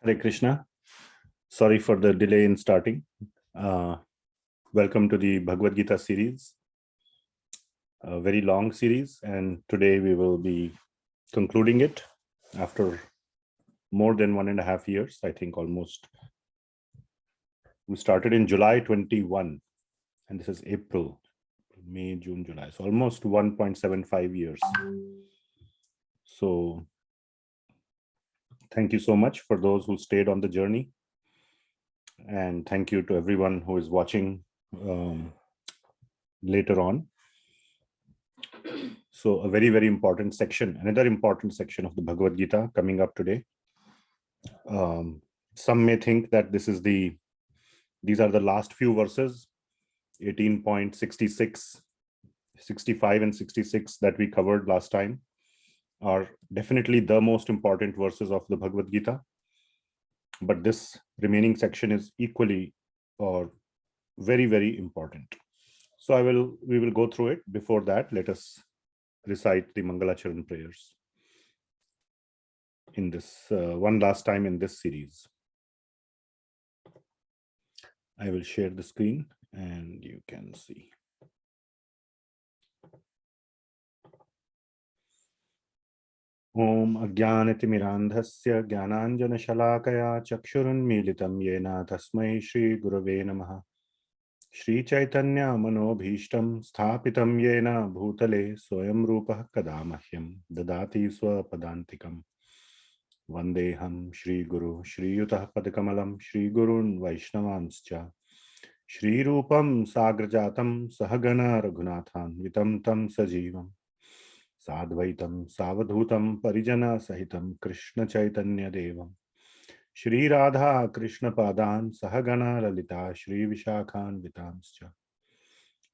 Hare Krishna. Sorry for the delay in starting. Welcome to the Bhagavad Gita series, a very long series, and today we will be concluding it after more than 1.5 years, I think almost. We started in July 21, and this is April, May, June, July, so almost 1.75 years. So thank you so much for those who stayed on the journey. And thank you to everyone who is watching later on. So a very, very important section, another important section of the Bhagavad Gita coming up today. Some may think that these are the last few verses, 18.66, 65 and 66 that we covered last time are definitely the most important verses of the Bhagavad Gita. But this remaining section is equally or very, very important. So we will go through it. Before that, let us recite the Mangalacharan prayers in this one last time in this series. I will share the screen and you can see. Om Ajnanatimirandhasya Jnananjana Shalakaya Chakshurunmilitam Yena Tasmai Shri Gurave Namaha. Shri Chaitanya Manobhishtam Sthapitam Yena Bhutale Soyam Rupah Kadamahyam Dadati Swapadantikam Vandeham Shri Guru Shri Yutah Padakamalam Shri Gurun Vaishnavanscha Shri Rupam Sagrajatam Sahagana Raghunathan Vitam Tam Sajivam Sadvaitam Savadhutam Parijana Sahitam Krishna Chaitanya Devam Shri Radha Krishna Padan Sahagana Lalita Shri Vishakhan Vitamscha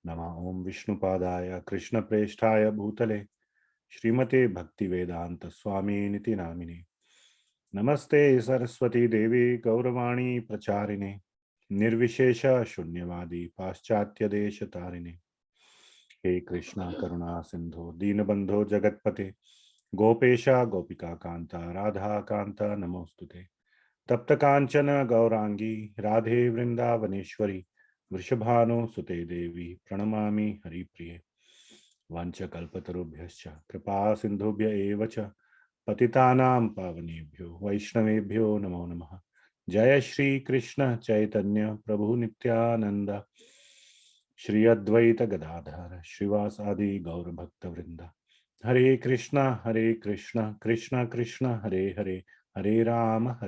Nama Om Vishnu Padaya Krishna Presthaya Bhutale Srimate Bhakti Vedanta Swami Niti Namine Namaste Saraswati Devi Gauravani Pracharine Nirvishesha Shunyavadi Paschatya Desha Tarine He Krishna Karuna Sindhu Dinabandho Jagatpate Gopesha Gopika Kanta Radha Kanta Namostute Tapta Kanchana Gaurangi Radhe Vrindavaneshwari Vrishabhano Sute Devi Pranamami Haripriye Vancha Kalpatarubhyascha Kripa Sindhubhya Evacha Patitanam Pavanebhyo Vaishnavebhyo Namo Namaha Jaya Shri Krishna Chaitanya Prabhu Nityananda Shri Advaita Gadadhara Srivasadi Gaura Bhakta Vrinda Hare Krishna Krishna Krishna Hare Hare Hare Rama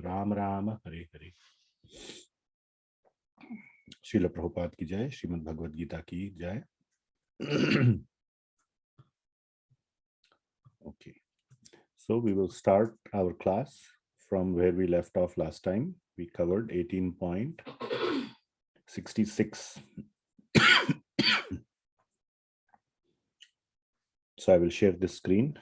Rama Rama Hare Hare. Srila Prabhupada ki jai, Srimad Bhagavad Gita ki jai. Okay, so we will start our class from where we left off last time. We covered 18.66. So I will share this screen.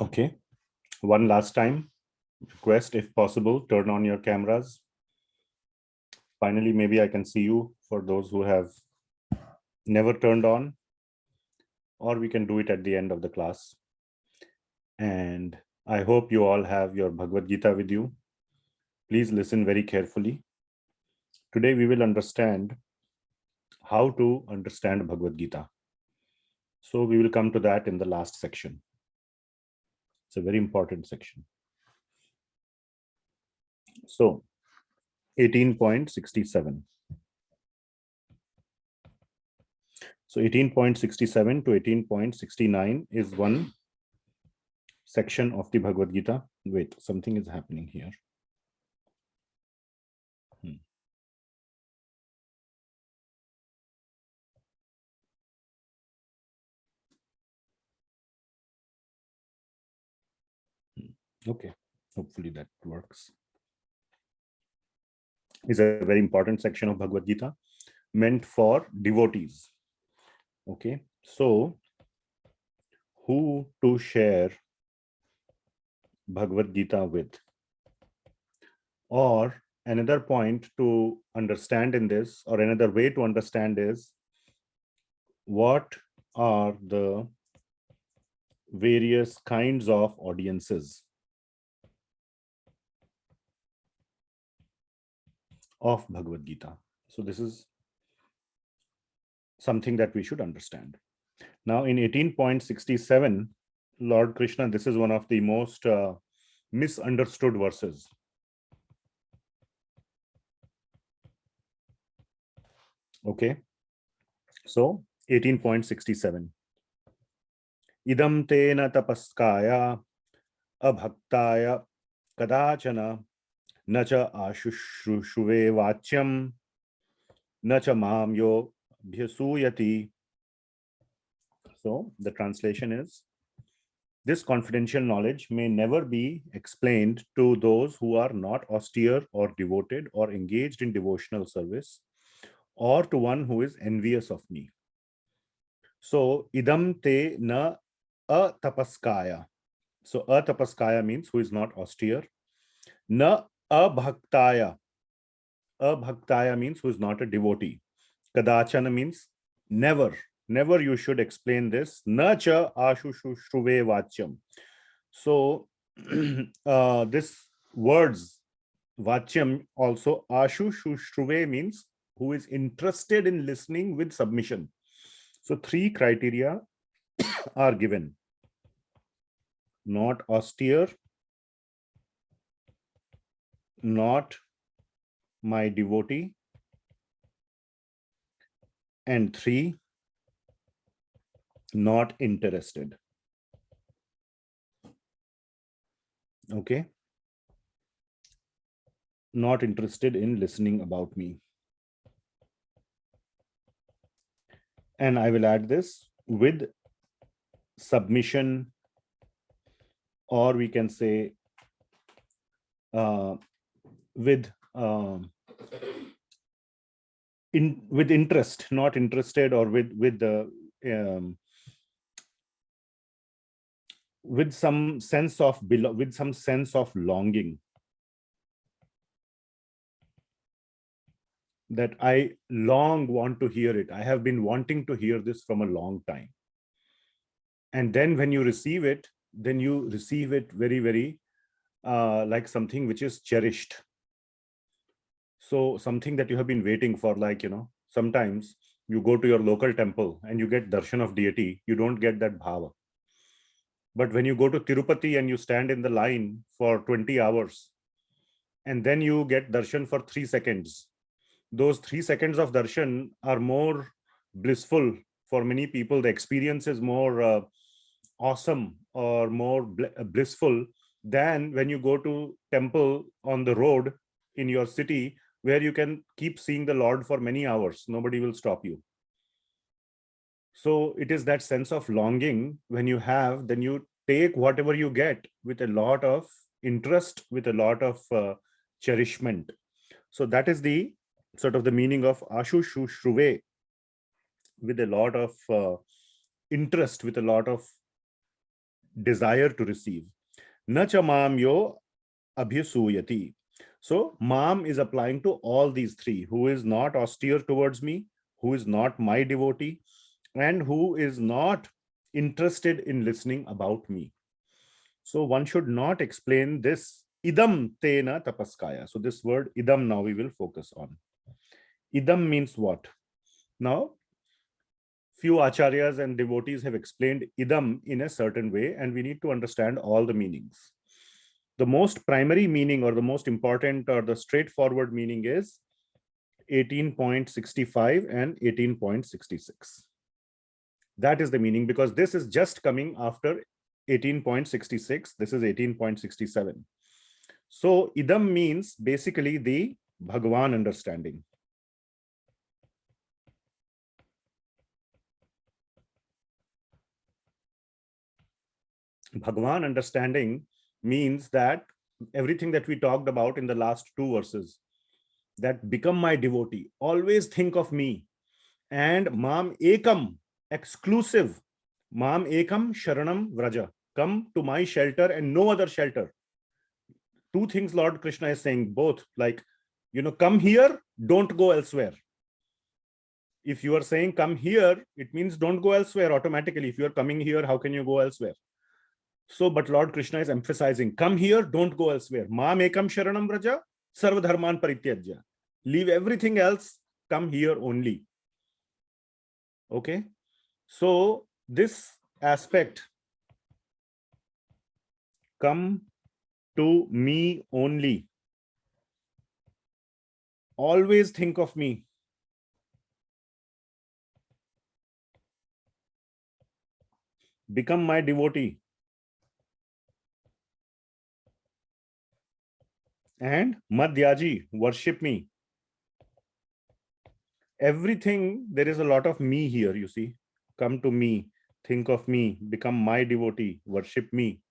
Okay, one last time, request if possible, turn on your cameras. Finally, maybe I can see you for those who have never turned on, or we can do it at the end of the class. And I hope you all have your Bhagavad Gita with you. Please listen very carefully. Today we will understand how to understand Bhagavad Gita. So we will come to that in the last section. It's a very important section. So 18.67. So 18.67 to 18.69 is one section of the Bhagavad Gita. Wait, something is happening here. Okay, hopefully that works. It's a very important section of Bhagavad Gita. meant for devotees. Okay, so who to share Bhagavad Gita with? Or another point to understand in this, or another way to understand is, what are the various kinds of audiences of Bhagavad Gita? So this is something that we should understand. Now in 18.67, Lord Krishna, this is one of the most misunderstood verses. Okay, so 18.67. Idam tena tapaskaya abhaktaya kadachana nacha ashushruve vachyam nacha mam yo bhyasuyati. So the translation is, this confidential knowledge may never be explained to those who are not austere or devoted or engaged in devotional service, or to one who is envious of me. So idam te na atapaskaya. So atapaskaya means who is not austere. Na abhaktaya. Abhaktaya means who is not a devotee. Kadachana means never. Never you should explain this. Na cha ashushushruve vachyam. So this words vachyam also ashushushruve means who is interested in listening with submission. So three criteria are given: not austere, not my devotee, and three, not interested. Okay, not interested in listening about me. And I will add this with submission, or we can say with interest, not interested, or with some sense of longing, that I want to hear it. I have been wanting to hear this from a long time. And then when you receive it, then you receive it very, very like something which is cherished. So something that you have been waiting for, like, sometimes you go to your local temple and you get darshan of deity, you don't get that bhava. But when you go to Tirupati and you stand in the line for 20 hours, and then you get darshan for 3 seconds, those 3 seconds of darshan are more blissful for many people. The experience is more awesome or more blissful than when you go to temple on the road in your city, where you can keep seeing the Lord for many hours. Nobody will stop you. So it is that sense of longing when you have, then you take whatever you get with a lot of interest, with a lot of cherishment. So that is the sort of the meaning of ashushushruve, with a lot of interest, with a lot of desire to receive. Nacha mam yo abhyasuyati. So mam is applying to all these three: who is not austere towards me, who is not my devotee, and who is not interested in listening about me. So one should not explain this idam tena tapaskaya. So this word idam now we will focus on. Idam means what? Now, few acharyas and devotees have explained idam in a certain way, and we need to understand all the meanings. The most primary meaning, or the most important, or the straightforward meaning is 18.65 and 18.66. That is the meaning, because this is just coming after 18.66. This is 18.67. So idam means basically the Bhagavan understanding. Bhagavan understanding means that everything that we talked about in the last two verses, that become my devotee. Always think of me. And mam ekam, exclusive. Mam ekam sharanam vraja. Come to my shelter and no other shelter. Two things Lord Krishna is saying, both like, come here, don't go elsewhere. If you are saying come here, it means don't go elsewhere automatically. If you are coming here, how can you go elsewhere? So, but Lord Krishna is emphasizing, come here, don't go elsewhere. Mam ekam sharanam vraja, sarva dharman parityajya. Leave everything else, come here only. Okay. So this aspect, come to me only. Always think of me. Become my devotee. And madhyaji, worship me. Everything, there is a lot of me here, you see. Come to me, think of me, become my devotee, worship me.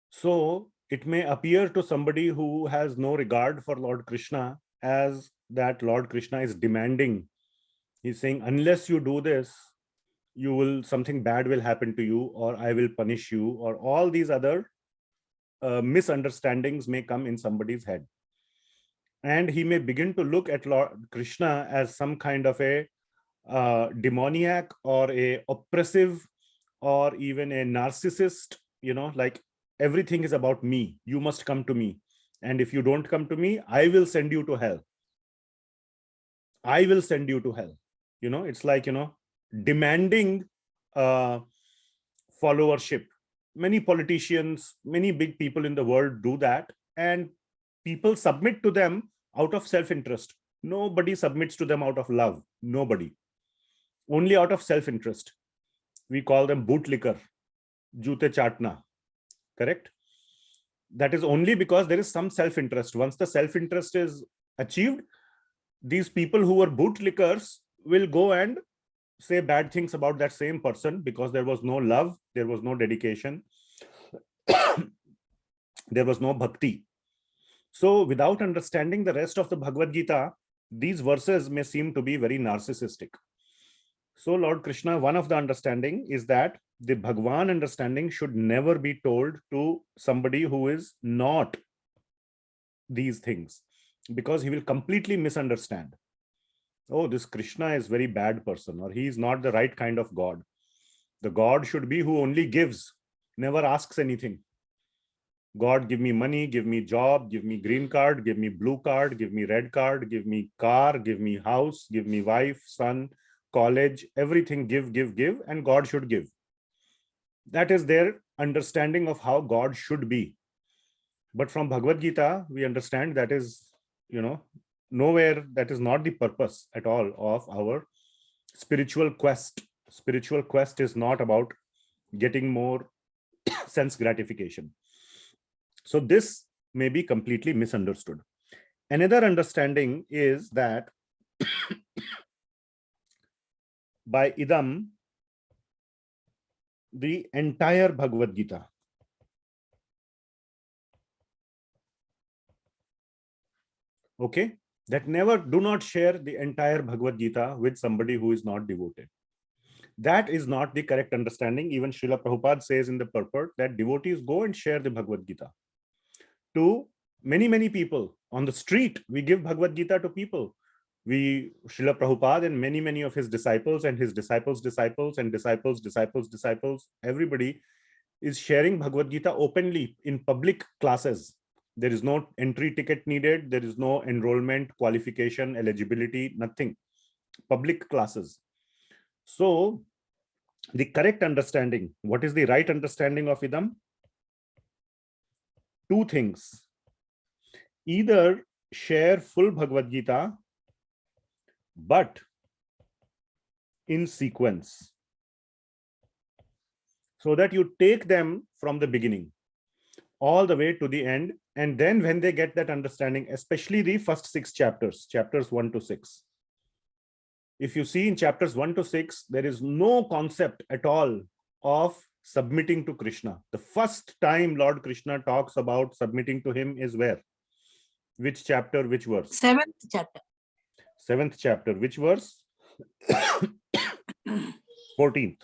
So it may appear to somebody who has no regard for Lord Krishna as that Lord Krishna is demanding. He's saying, unless you do this, something bad will happen to you, or I will punish you, or all these other misunderstandings may come in somebody's head. And he may begin to look at Lord Krishna as some kind of a demoniac or a oppressive or even a narcissist, like everything is about me. You must come to me. And if you don't come to me, I will send you to hell. I will send you to hell. It's like, demanding followership. Many politicians, many big people in the world do that. And people submit to them out of self-interest. Nobody submits to them out of love. Nobody. Only out of self-interest. We call them bootlicker, jute chatna. Correct? That is only because there is some self-interest. Once the self-interest is achieved, these people who were bootlickers will go and say bad things about that same person because there was no love, there was no dedication, there was no bhakti. So without understanding the rest of the Bhagavad Gita, these verses may seem to be very narcissistic. So Lord Krishna, one of the understanding is that the Bhagwan understanding should never be told to somebody who is not these things, because he will completely misunderstand. Oh, this Krishna is very bad person, or he is not the right kind of God. The God should be who only gives, never asks anything. God, give me money, give me job, give me green card, give me blue card, give me red card, give me car, give me house, give me wife, son, college, everything, give, and God should give. That is their understanding of how God should be. But from Bhagavad Gita, we understand that is, nowhere, that is not the purpose at all of our spiritual quest. Spiritual quest is not about getting more sense gratification. So this may be completely misunderstood. Another understanding is that by idam, the entire Bhagavad Gita, okay, that never, do not share the entire Bhagavad Gita with somebody who is not devoted. That is not the correct understanding. Even Srila Prabhupada says in the purport that devotees go and share the Bhagavad Gita to many people. On the street, we give Bhagavad Gita to people. Srila Prabhupada and many of his disciples and his disciples' disciples and disciples, everybody is sharing Bhagavad Gita openly in public classes. There is no entry ticket needed. There is no enrollment, qualification, eligibility, nothing. Public classes. So the correct understanding, what is the right understanding of idam? Two things. Either share full Bhagavad Gita, but in sequence, so that you take them from the beginning all the way to the end. And then when they get that understanding, especially the first 6 chapters, chapters 1 to 6. If you see in chapters 1 to 6, there is no concept at all of submitting to Krishna. The first time Lord Krishna talks about submitting to him is where? Which chapter, which verse? 7th chapter. 7th chapter, which verse? 14th.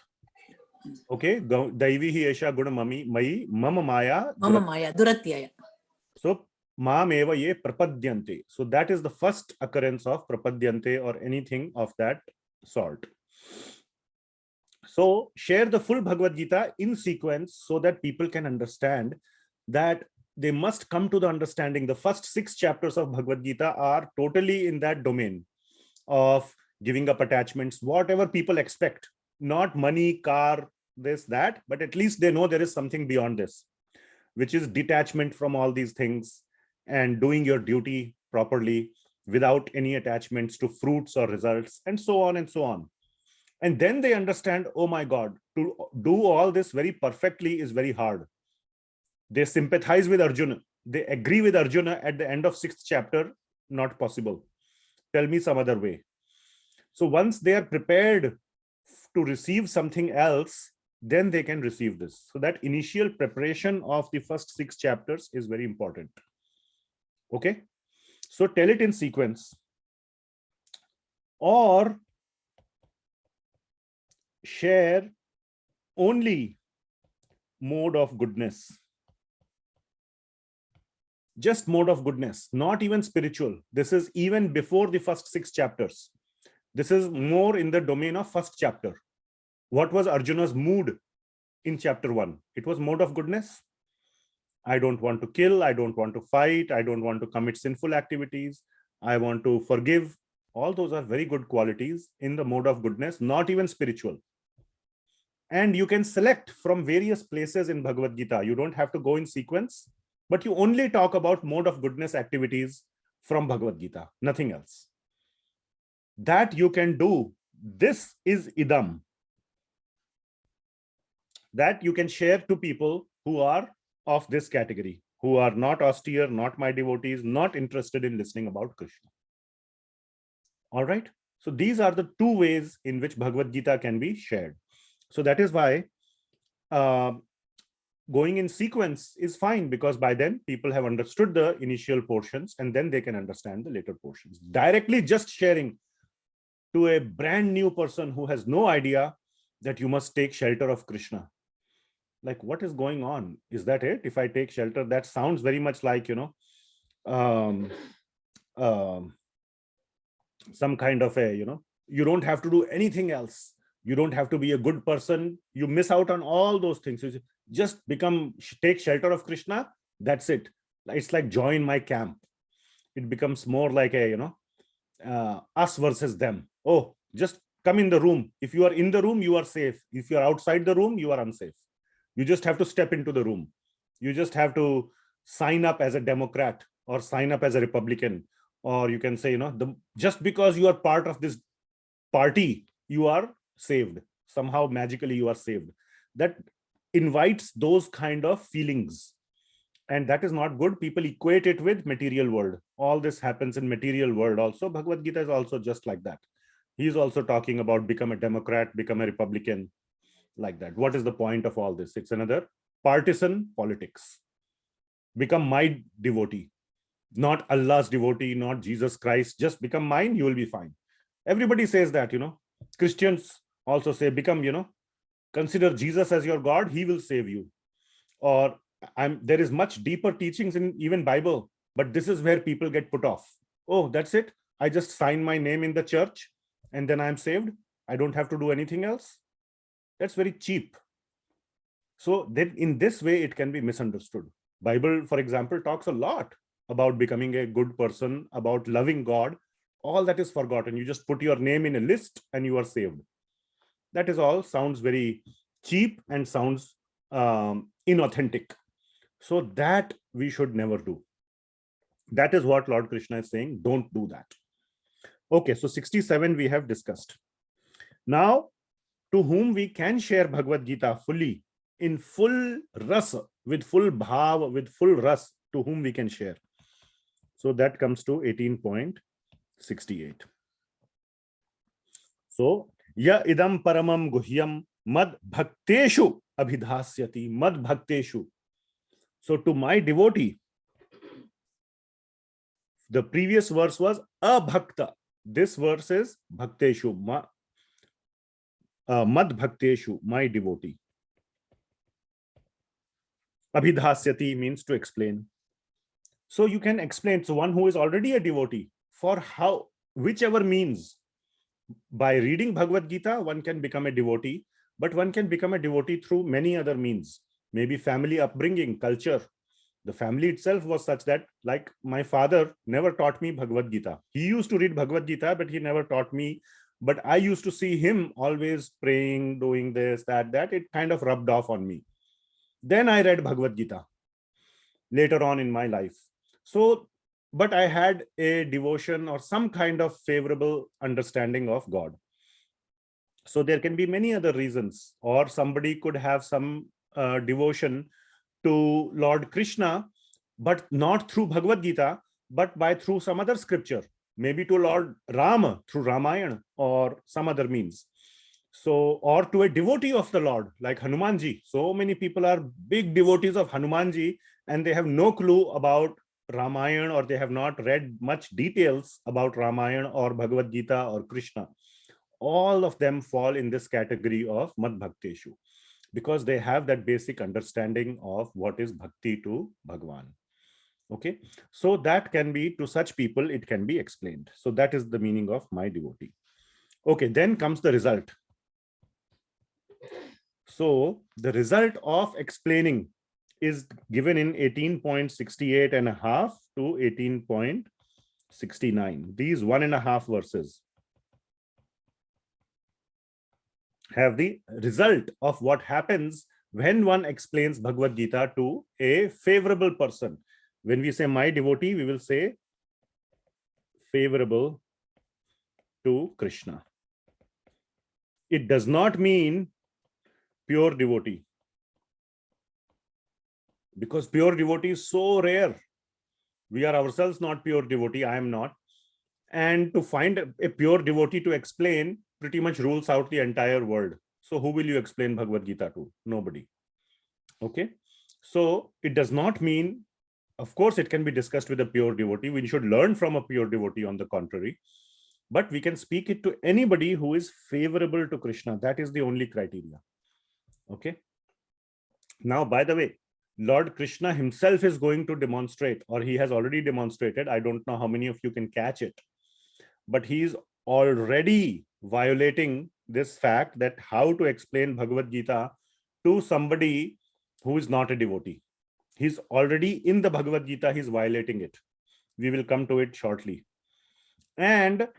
Okay, Daivi hi esha guna mai mama maya. Mama maya, duratyaya. So, maam eva ye prapadyante. So that is the first occurrence of prapadyante or anything of that sort. So share the full Bhagavad Gita in sequence so that people can understand that they must come to the understanding. The first 6 chapters of Bhagavad Gita are totally in that domain of giving up attachments, whatever people expect, not money, car, this, that, but at least they know there is something beyond this, which is detachment from all these things and doing your duty properly without any attachments to fruits or results, and so on and so on. And then they understand, oh my God, to do all this very perfectly is very hard. They sympathize with Arjuna. They agree with Arjuna at the end of 6th chapter, not possible. Tell me some other way. So once they are prepared to receive something else, then they can receive this. So that initial preparation of the first 6 chapters is very important. Okay. So tell it in sequence. Or share only mode of goodness. Just mode of goodness, not even spiritual. This is even before the first 6 chapters. This is more in the domain of first chapter. What was Arjuna's mood in chapter 1? It was mode of goodness. I don't want to kill. I don't want to fight. I don't want to commit sinful activities. I want to forgive. All those are very good qualities in the mode of goodness, not even spiritual. And you can select from various places in Bhagavad Gita. You don't have to go in sequence, but you only talk about mode of goodness activities from Bhagavad Gita, nothing else. That you can do. This is idam. That you can share to people who are of this category, who are not austere, not my devotees, not interested in listening about Krishna. All right. So these are the 2 ways in which Bhagavad Gita can be shared. So that is why going in sequence is fine, because by then people have understood the initial portions and then they can understand the later portions. Directly just sharing to a brand new person who has no idea that you must take shelter of Krishna. Like, what is going on? Is that it? If I take shelter, that sounds very much like, some kind of a, you don't have to do anything else. You don't have to be a good person. You miss out on all those things. You just take shelter of Krishna. That's it. It's like join my camp. It becomes more like a, us versus them. Oh, just come in the room. If you are in the room, you are safe. If you are outside the room, you are unsafe. You just have to step into the room. You just have to sign up as a Democrat or sign up as a Republican. Or you can say, just because you are part of this party, you are saved. Somehow magically you are saved. That invites those kind of feelings. And that is not good. People equate it with material world. All this happens in material world also. Bhagavad Gita is also just like that. He's also talking about become a Democrat, become a Republican, like that. What is the point of all this? It's another partisan politics. Become my devotee, not Allah's devotee, not Jesus Christ. Just become mine, you will be fine. Everybody says that, Christians also say, become, consider Jesus as your God, he will save you. Or there is much deeper teachings in even Bible, but this is where people get put off. Oh, that's it. I just sign my name in the church and then I'm saved. I don't have to do anything else. That's very cheap. So then in this way, it can be misunderstood. Bible, for example, talks a lot about becoming a good person, about loving God. All that is forgotten. You just put your name in a list and you are saved. That is all sounds very cheap and sounds inauthentic. So that we should never do. That is what Lord Krishna is saying. Don't do that. Okay, so 67 we have discussed. Now, to whom we can share Bhagavad Gita fully, in full rasa, with full bhav, with full ras, to whom we can share. So that comes to 18.68. So, ya idam paramam guhyam mad bhakteshu abhidhasyati, mad bhakteshu. So to my devotee, The previous verse was abhakta. This verse is bhakteshu, mad bhakteshu, my devotee. Abhidhasyati means to explain. So you can explain. So one who is already a devotee, for whichever means, by reading Bhagavad Gita, one can become a devotee, but one can become a devotee through many other means. Maybe family upbringing, culture. The family itself was such that, like, my father never taught me Bhagavad Gita. He used to read Bhagavad Gita, but he never taught me. But I used to see him always praying, doing this, that. It kind of rubbed off on me. Then I read Bhagavad Gita later on in my life. So, but I had a devotion or some kind of favorable understanding of God. So there can be many other reasons, or somebody could have some devotion to Lord Krishna, but not through Bhagavad Gita, but through some other scripture, maybe to Lord Rama through Ramayana or some other means. So, or to a devotee of the Lord, like Hanumanji. So many people are big devotees of Hanumanji and they have no clue about Ramayana, or they have not read much details about Ramayana or Bhagavad Gita or Krishna. All of them fall in this category of Mad Bhakteshu, because they have that basic understanding of what is bhakti to Bhagwan. Okay, so that can be, to such people, it can be explained. So that is the meaning of my devotee. Okay, then comes the result. So the result of explaining is given in 18.68 and a half to 18.69. These 1.5 verses have the result of what happens when one explains Bhagavad Gita to a favorable person. When we say my devotee, we will say favorable to Krishna. It does not mean pure devotee, because pure devotee is so rare. We are ourselves not pure devotee. I am not. And to find a pure devotee to explain pretty much rules out the entire world. So who will you explain Bhagavad Gita to? Nobody. Okay. So it does not mean, of course, it can be discussed with a pure devotee. We should learn from a pure devotee, on the contrary. But we can speak it to anybody who is favorable to Krishna. That is the only criteria. Okay. Now, by the way, Lord Krishna himself is going to demonstrate, or he has already demonstrated. I don't know how many of you can catch it, but he is already violating this fact that how to explain Bhagavad Gita to somebody who is not a devotee. He's already in the Bhagavad Gita, he's violating it. We will come to it shortly. And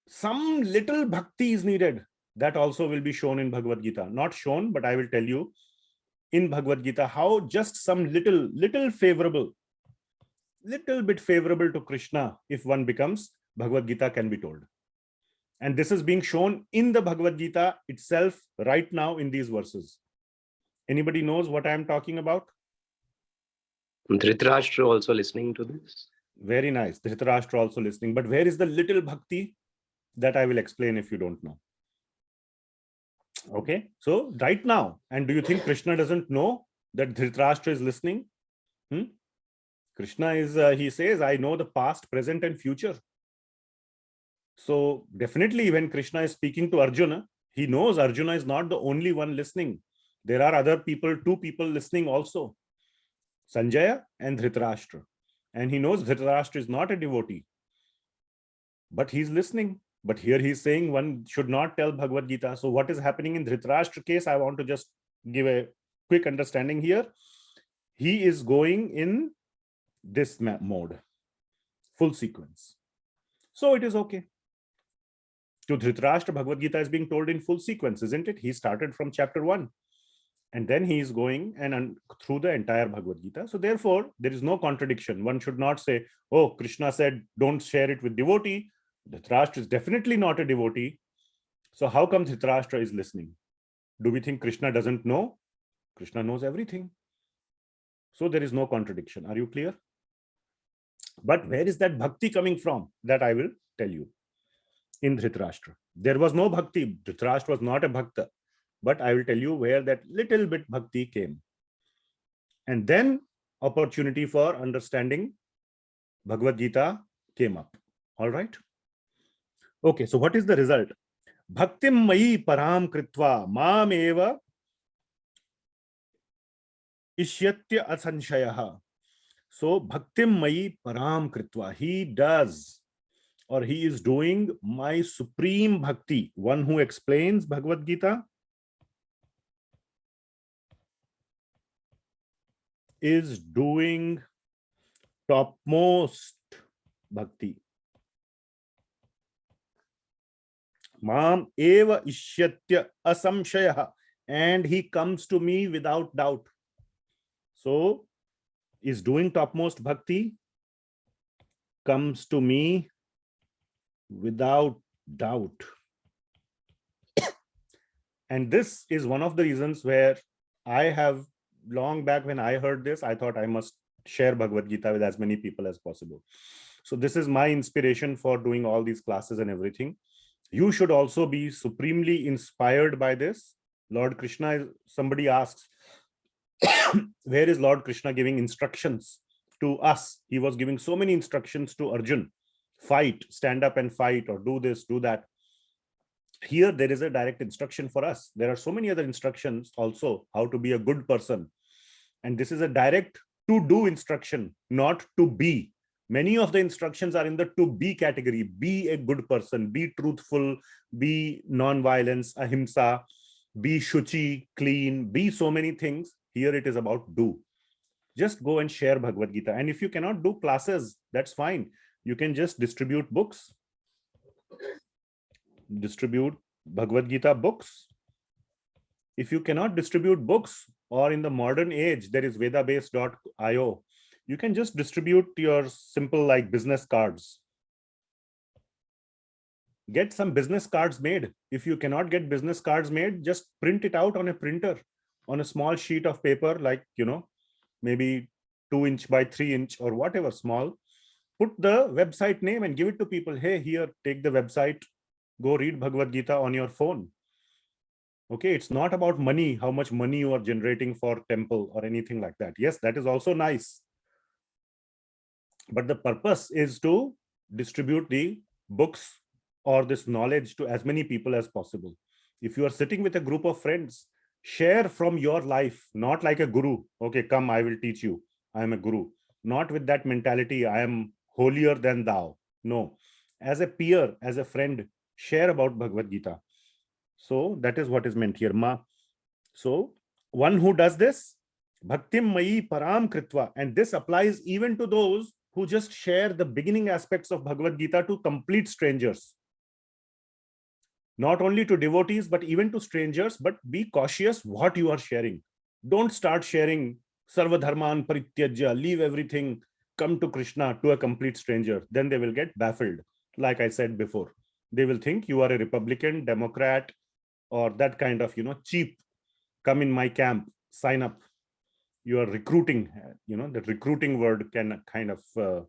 some little bhakti is needed. That also will be shown in Bhagavad Gita. Not shown, but I will tell you in Bhagavad Gita how just some little bit favorable to Krishna, if one becomes, Bhagavad Gita can be told. And this is being shown in the Bhagavad Gita itself right now in these verses. Anybody knows what I am talking about? Dhritrashtra also listening to this. Very nice. Dhritrashtra also listening. But where is the little bhakti? That I will explain if you don't know. Okay. So right now, and do you think Krishna doesn't know that Dhritrashtra is listening? Krishna is, he says, I know the past, present, and future. So definitely when Krishna is speaking to Arjuna, he knows Arjuna is not the only one listening. There are other people, 2 people listening also, Sanjaya and Dhritrashtra. And he knows Dhritrashtra is not a devotee, but he's listening. But here he's saying one should not tell Bhagavad Gita. So what is happening in Dhritrashtra case? I want to just give a quick understanding here. He is going in this mode, full sequence. So it is okay. To Dhritarashtra, Bhagavad Gita is being told in full sequence, isn't it? He started from chapter 1. And then he is going and through the entire Bhagavad Gita. So therefore, there is no contradiction. One should not say, oh, Krishna said, don't share it with devotee. Dhritarashtra is definitely not a devotee. So how come Dhritarashtra is listening? Do we think Krishna doesn't know? Krishna knows everything. So there is no contradiction. Are you clear? But where is that bhakti coming from? That I will tell you. In Dhritarashtra, there was no bhakti. Dhritarashtra was not a bhakta. But I will tell you where that little bit bhakti came. And then opportunity for understanding Bhagavad Gita came up. All right. Okay, so what is the result? Bhaktim mayi param kritva mam eva ishyatya asanshayah. So bhaktim mayi param kritva, he does, or he is doing my supreme bhakti. One who explains Bhagavad Gita is doing topmost bhakti. Mam eva ishyatya asamshayah, and he comes to me without doubt. So is doing topmost bhakti, comes to me without doubt. And this is one of the reasons where I have, long back when I heard this, I thought I must share Bhagavad Gita with as many people as possible. So this is my inspiration for doing all these classes and everything. You should also be supremely inspired by this. Lord Krishna, somebody asks, where is Lord Krishna giving instructions to us? He was giving so many instructions to Arjuna. Fight, stand up and fight, or do this, do that. Here, there is a direct instruction for us. There are so many other instructions also, how to be a good person. And this is a direct to do instruction, not to be. Many of the instructions are in the to be category. Be a good person, be truthful, be non-violence, ahimsa, be shuchi, clean, be so many things. Here it is about do. Just go and share Bhagavad Gita. And if you cannot do classes, that's fine. You can just distribute books. Distribute Bhagavad Gita books. If you cannot distribute books, or in the modern age, there is vedabase.io. You can just distribute your simple like business cards. Get some business cards made. If you cannot get business cards made, just print it out on a printer, on a small sheet of paper, like, maybe 2 inch by 3 inch or whatever small. Put the website name and give it to people. Hey, here, take the website. Go read Bhagavad Gita on your phone. Okay, it's not about money, how much money you are generating for temple or anything like that. Yes, that is also nice. But the purpose is to distribute the books or this knowledge to as many people as possible. If you are sitting with a group of friends, share from your life, not like a guru. Okay, come, I will teach you. I am a guru. Not with that mentality, I am holier than thou. No, as a peer, as a friend, share about Bhagavad Gita. So that is what is meant here. So one who does this, bhaktim mayi param kritva, and this applies even to those who just share the beginning aspects of Bhagavad Gita to complete strangers. Not only to devotees, but even to strangers. But be cautious what you are sharing. Don't start sharing sarva dharman parityajya, leave everything, come to Krishna, to a complete stranger. Then they will get baffled. Like I said before, they will think you are a Republican, Democrat, or that kind of, cheap, come in my camp, sign up. You are recruiting, that recruiting word can kind of,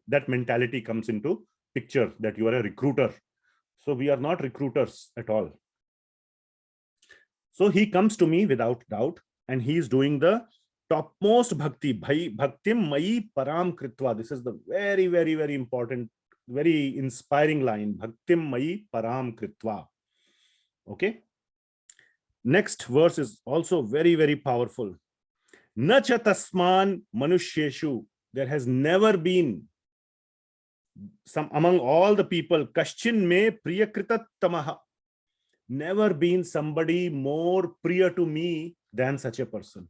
that mentality comes into picture, that you are a recruiter. So we are not recruiters at all. So he comes to me without doubt, and he is doing the topmost bhakti, bhaktim mayi param kritva. This is the very, very, very important, very inspiring line. Bhaktim mayi param kritva. Okay. Next verse is also very, very powerful. Nacha tasman manushyeshu. There has never been some among all the people, Kaschin me priyakrita tamaha. Never been somebody more priya to me than such a person.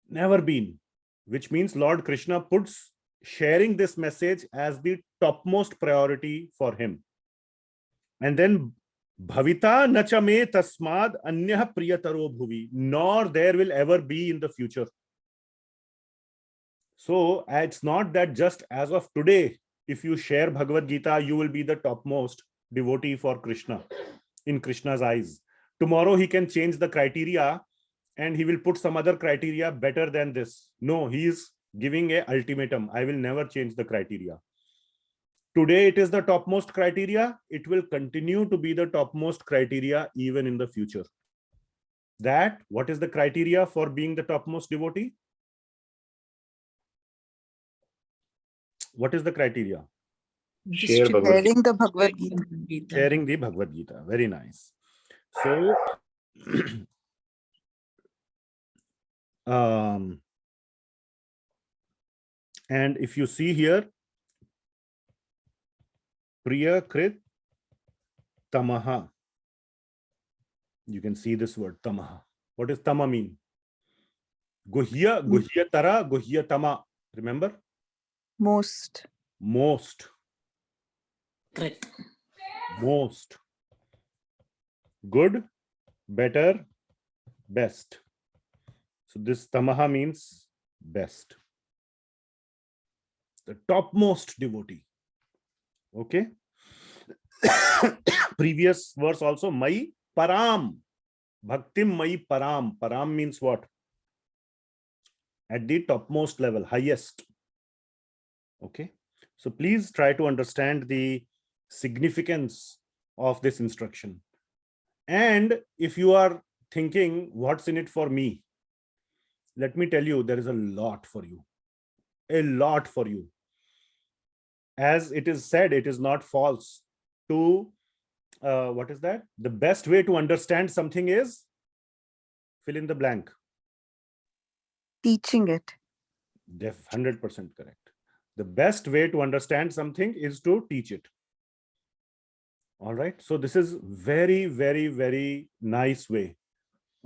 Never been. Which means Lord Krishna puts sharing this message as the topmost priority for him. And then Bhavita nacha me tasmad anyah priyataro bhuvi, nor there will ever be in the future. So it's not that just as of today, if you share Bhagavad Gita, you will be the topmost devotee for Krishna in Krishna's eyes. Tomorrow he can change the criteria and he will put some other criteria better than this. No, he is giving an ultimatum. I will never change the criteria. Today it is the topmost criteria. It will continue to be the topmost criteria even in the future. That, what is the criteria for being the topmost devotee? What is the criteria? Share Bhagavad Gita. Sharing the Bhagavad Gita. Sharing the Bhagavad Gita. Very nice. So, and if you see here, Priya Krit Tamaha. You can see this word Tamaha. What does Tama mean? Guhya, Guhya Tara, Guhya Tama. Remember? Most. Most. Correct. Most. Good, better, best. So this Tamaha means best. The topmost devotee. Okay. Previous verse also, Mai Param. Bhaktim Mai Param. Param means what? At the topmost level, highest. Okay. So please try to understand the significance of this instruction. And if you are thinking, what's in it for me? Let me tell you, there is a lot for you. A lot for you. As it is said, it is not false to, what is that? The best way to understand something is, fill in the blank. Teaching it. 100% correct. The best way to understand something is to teach it. All right. So this is very, very, very nice way,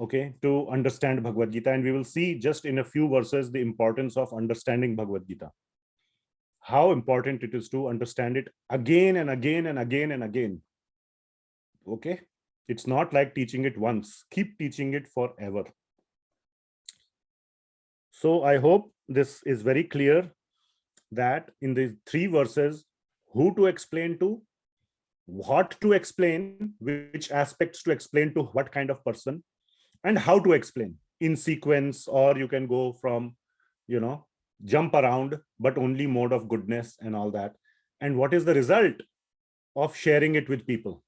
okay, to understand Bhagavad Gita. And we will see just in a few verses the importance of understanding Bhagavad Gita. How important it is to understand it again and again and again and again. Okay. It's not like teaching it once. Keep teaching it forever. So I hope this is very clear that in the 3 verses, who to explain to, what to explain, which aspects to explain to what kind of person, and how to explain in sequence, or you can go from, jump around, but only mode of goodness and all that. And what is the result of sharing it with people?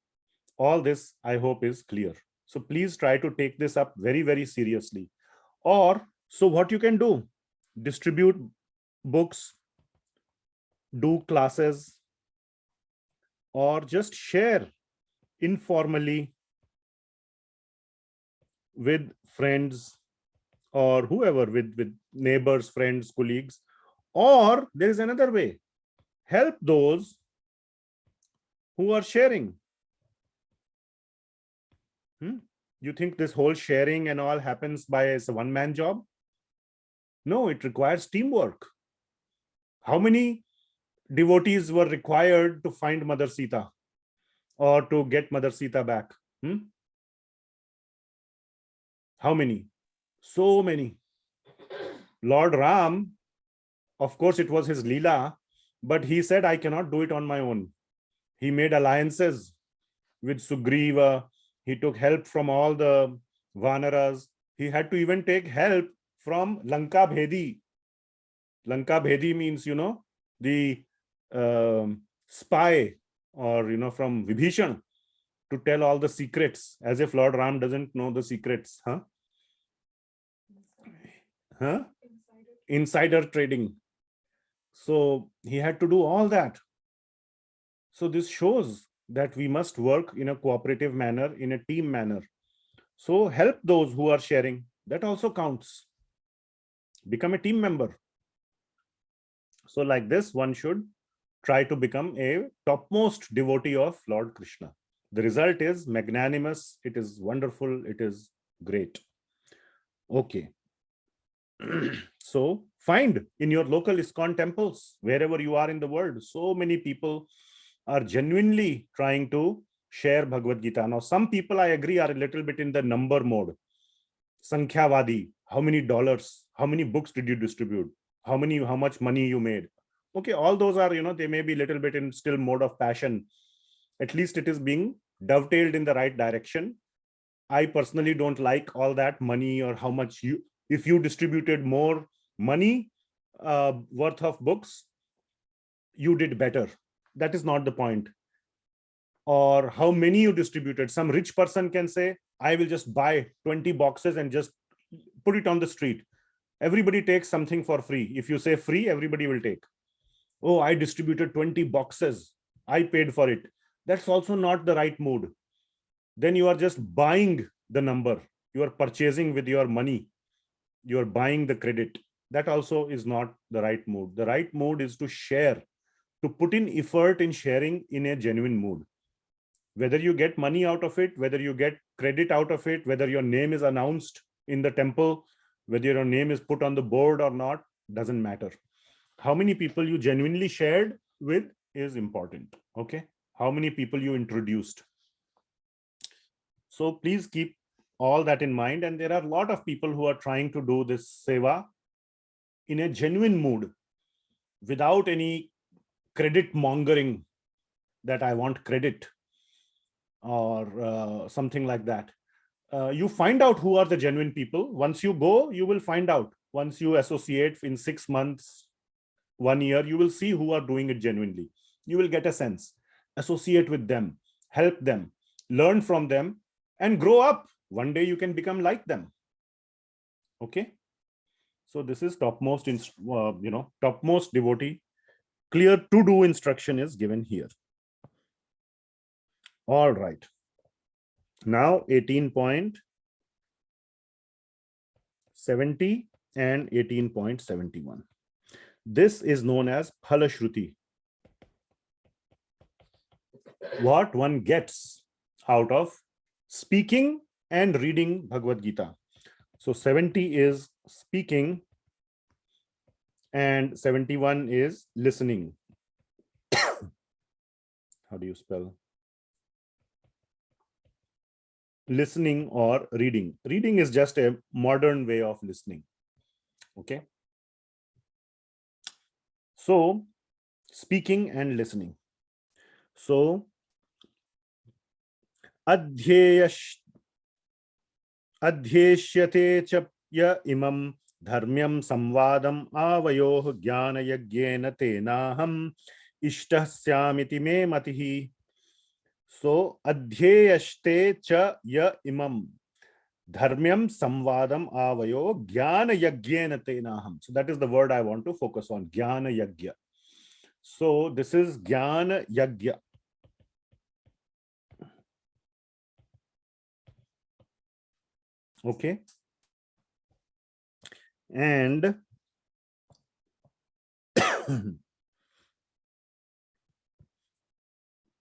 All this, I hope, is clear. So please try to take this up very, very seriously. Or, so what you can do, distribute books, do classes, or just share informally with friends or whoever, with neighbors, friends, colleagues. Or there is another way, help those who are sharing. You think this whole sharing and all happens by as a one-man job? No, it requires teamwork. How many devotees were required to find Mother Sita or to get Mother Sita back? How many? So many. Lord Ram, of course, it was his Leela, but he said, I cannot do it on my own. He made alliances with Sugriva. He took help from all the Vanaras. He had to even take help from Lanka Bhedi. Lanka Bhedi means, the spy, or, from Vibhishan, to tell all the secrets, as if Lord Ram doesn't know the secrets. Insider trading. So he had to do all that. So this shows that we must work in a cooperative manner, in a team manner. So help those who are sharing. That also counts. Become a team member. So like this, one should try to become a topmost devotee of Lord Krishna. The result is magnanimous. It is wonderful. It is great. Okay. So find in your local ISKCON temples, wherever you are in the world, so many people are genuinely trying to share Bhagavad Gita. Now, some people, I agree, are a little bit in the number mode. Sankhyavadi, how many dollars, how many books did you distribute? How much money you made? Okay, all those are, they may be a little bit in still mode of passion. At least it is being dovetailed in the right direction. I personally don't like all that money or how much if you distributed more money worth of books, you did better. That is not the point. Or how many you distributed. Some rich person can say, I will just buy 20 boxes and just put it on the street. Everybody takes something for free. If you say free, everybody will take. Oh, I distributed 20 boxes. I paid for it. That's also not the right mood. Then you are just buying the number. You are purchasing with your money. You are buying the credit. That also is not the right mood. The right mood is to share, to put in effort in sharing in a genuine mood. Whether you get money out of it, whether you get credit out of it, whether your name is announced in the temple, whether your name is put on the board or not, doesn't matter. How many people you genuinely shared with is important. Okay. How many people you introduced. So please keep all that in mind. And there are a lot of people who are trying to do this seva in a genuine mood without any credit mongering that I want credit or something like that. You find out who are the genuine people. Once you go, you will find out. Once you associate in 6 months, 1 year, you will see who are doing it genuinely. You will get a sense. Associate with them, help them, learn from them, and grow up. One day you can become like them. Okay. So this is topmost, topmost devotee. Clear to-do instruction is given here. All right. Now 18.70 and 18.71. This is known as Phala shruti. What one gets out of speaking and reading Bhagavad Gita. So 70 is speaking and 71 is listening. How do you spell? Listening or reading. Reading is just a modern way of listening. Okay. So speaking and listening. So adhyeshyate cha ya imam dharmyam samvadam avayoh jnana yagyena tenaham ishtasyamiti me matihi. So adhyeshte cha ya imam dharmyam samvadam avayo jnana yagyena tenaham. So that is the word I want to focus on, jnana yagya. So this is jnana yagya. Okay. And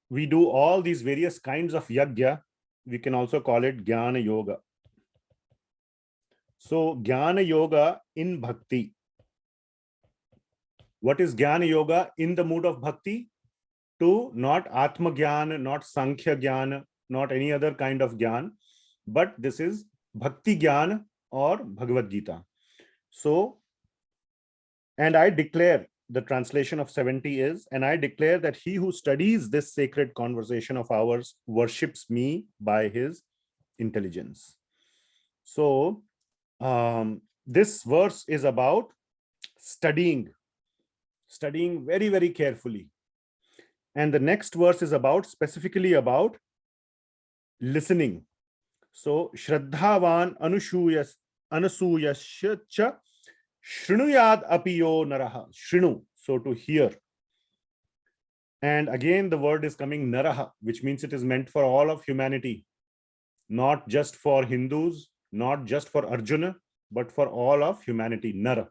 we do all these various kinds of yagya. We can also call it jnana yoga. So jnana yoga in bhakti. What is jnana yoga in the mood of bhakti? To not atma jnana, not sankhya jnana, not any other kind of jnana, but this is bhakti jnana or Bhagavad Gita. So, and I declare, the translation of 70 is, and I declare that he who studies this sacred conversation of ours worships me by his intelligence. So this verse is about studying very, very carefully. And the next verse is about specifically about listening. So shraddhavan anusuyasya cha shrunuyad apiyo naraha. Shrinu, so to hear. And again the word is coming naraha, which means it is meant for all of humanity, not just for Hindus, not just for Arjuna, but for all of humanity. Nar.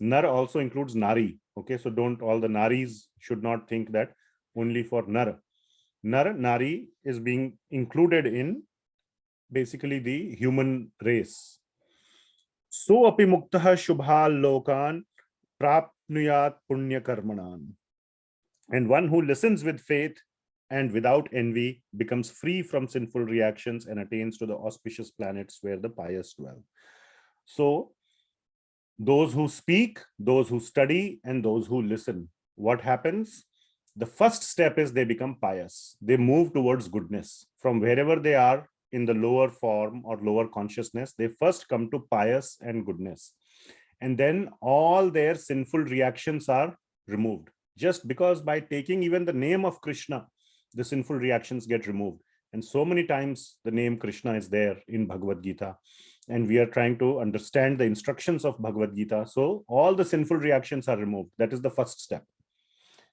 Nar also includes nari. Okay, so don't, all the naris should not think that only for nar. Nar, nari is being included in basically the human race. So api muktaha shubhal lokan prapnuyat punya karmanan. And one who listens with faith and without envy becomes free from sinful reactions and attains to the auspicious planets where the pious dwell. So those who speak, those who study, and those who listen, what happens? The first step is they become pious. They move towards goodness. From wherever they are in the lower form or lower consciousness, they first come to pious and goodness. And then all their sinful reactions are removed. Just because by taking even the name of Krishna, the sinful reactions get removed. And so many times the name Krishna is there in Bhagavad Gita. And we are trying to understand the instructions of Bhagavad Gita. So all the sinful reactions are removed. That is the first step.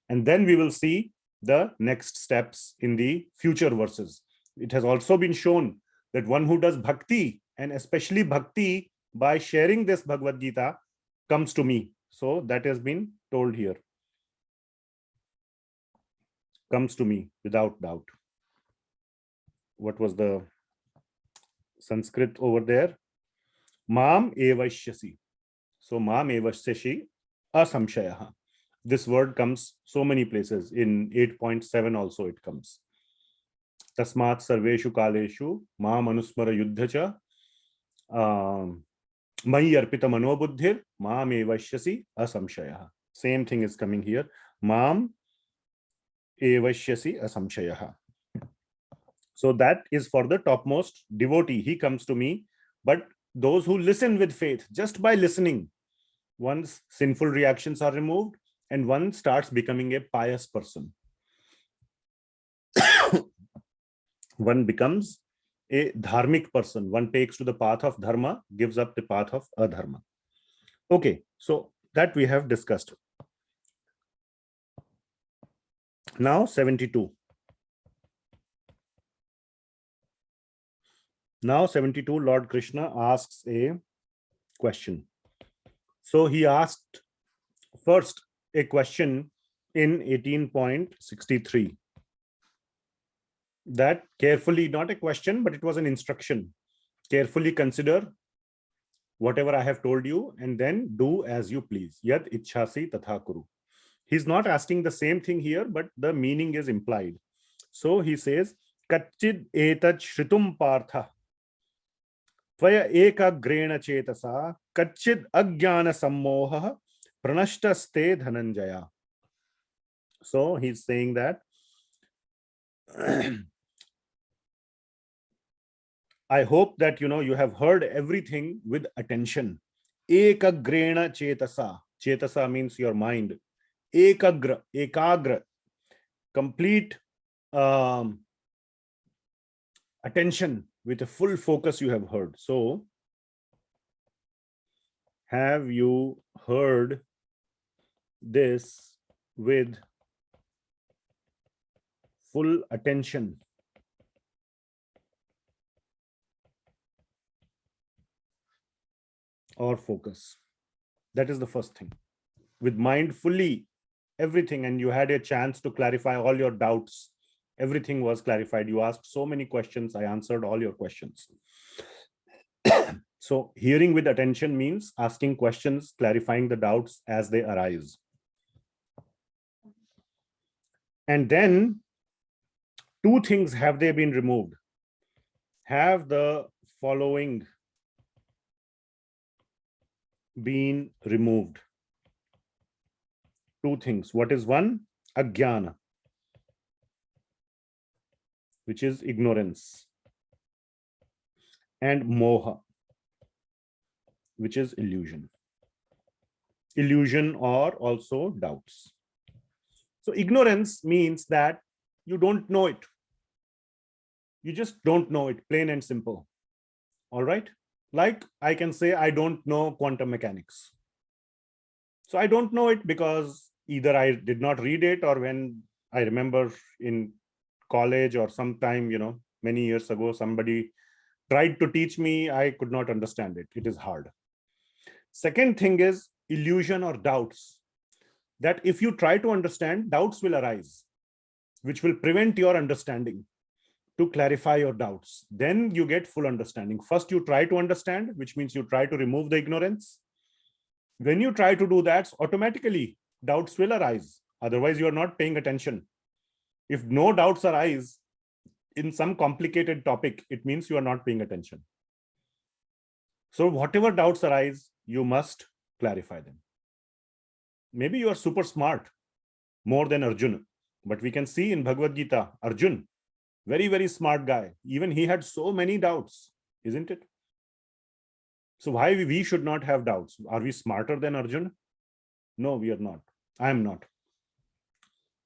And then we will see the next steps in the future verses. It has also been shown that one who does bhakti, and especially bhakti by sharing this Bhagavad Gita, comes to me. So that has been told here. Comes to me without doubt. What was the Sanskrit over there? Mam evashyasi. So mam evasyashi asamshayaha. This word comes so many places. In 8.7 also it comes. Tasmat sarveshu kaleshu mam anusmara yuddhacha mayi arpita manobuddhir mam evashyasi asamshayaha. Same thing is coming here. Mam evashyasi asamshayaha. So that is for the topmost devotee. He comes to me. But those who listen with faith, just by listening, one's sinful reactions are removed and one starts becoming a pious person. One becomes a dharmic person. One takes to the path of dharma, gives up the path of adharma. Okay, so that we have discussed. Now 72. Now 72, Lord Krishna asks a question. So he asked first a question in 18.63. That carefully, not a question, but it was an instruction. Carefully consider whatever I have told you and then do as you please. Yad ichhasi tatha kuru. He's not asking the same thing here, but the meaning is implied. So he says, Kachid etat shritum partha tvaya ekagrena chetasa kachid ajnana sammoha pranashtaste dhananjaya. So he's saying that I hope that you have heard everything with attention. Ekagrena chetasa. Chetasa means your mind. Ekagra, complete attention with a full focus you have heard. So, have you heard this with full attention? Or focus? That is the first thing. With mind fully, everything, and you had a chance to clarify all your doubts. Everything was clarified. You asked so many questions. I answered all your questions. So hearing with attention means asking questions, clarifying the doubts as they arise. And then two things have they been removed. Have the following been removed? Two things. What is one? Ajnana, which is ignorance, and moha, which is illusion. Illusion or also doubts. So ignorance means that you don't know it. You just don't know it, plain and simple. All right? Like I can say, I don't know quantum mechanics. So I don't know it because either I did not read it, or when I remember in college or sometime, many years ago, somebody tried to teach me, I could not understand it. It is hard. Second thing is illusion or doubts. That if you try to understand, doubts will arise, which will prevent your understanding. To clarify your doubts, then you get full understanding. First, you try to understand, which means you try to remove the ignorance. When you try to do that, automatically doubts will arise. Otherwise, you are not paying attention. If no doubts arise in some complicated topic, it means you are not paying attention. So whatever doubts arise, you must clarify them. Maybe you are super smart, more than Arjuna. But we can see in Bhagavad Gita, Arjuna, very, very smart guy. Even he had so many doubts, isn't it? So why we should not have doubts? Are we smarter than Arjuna? No, we are not. I am not.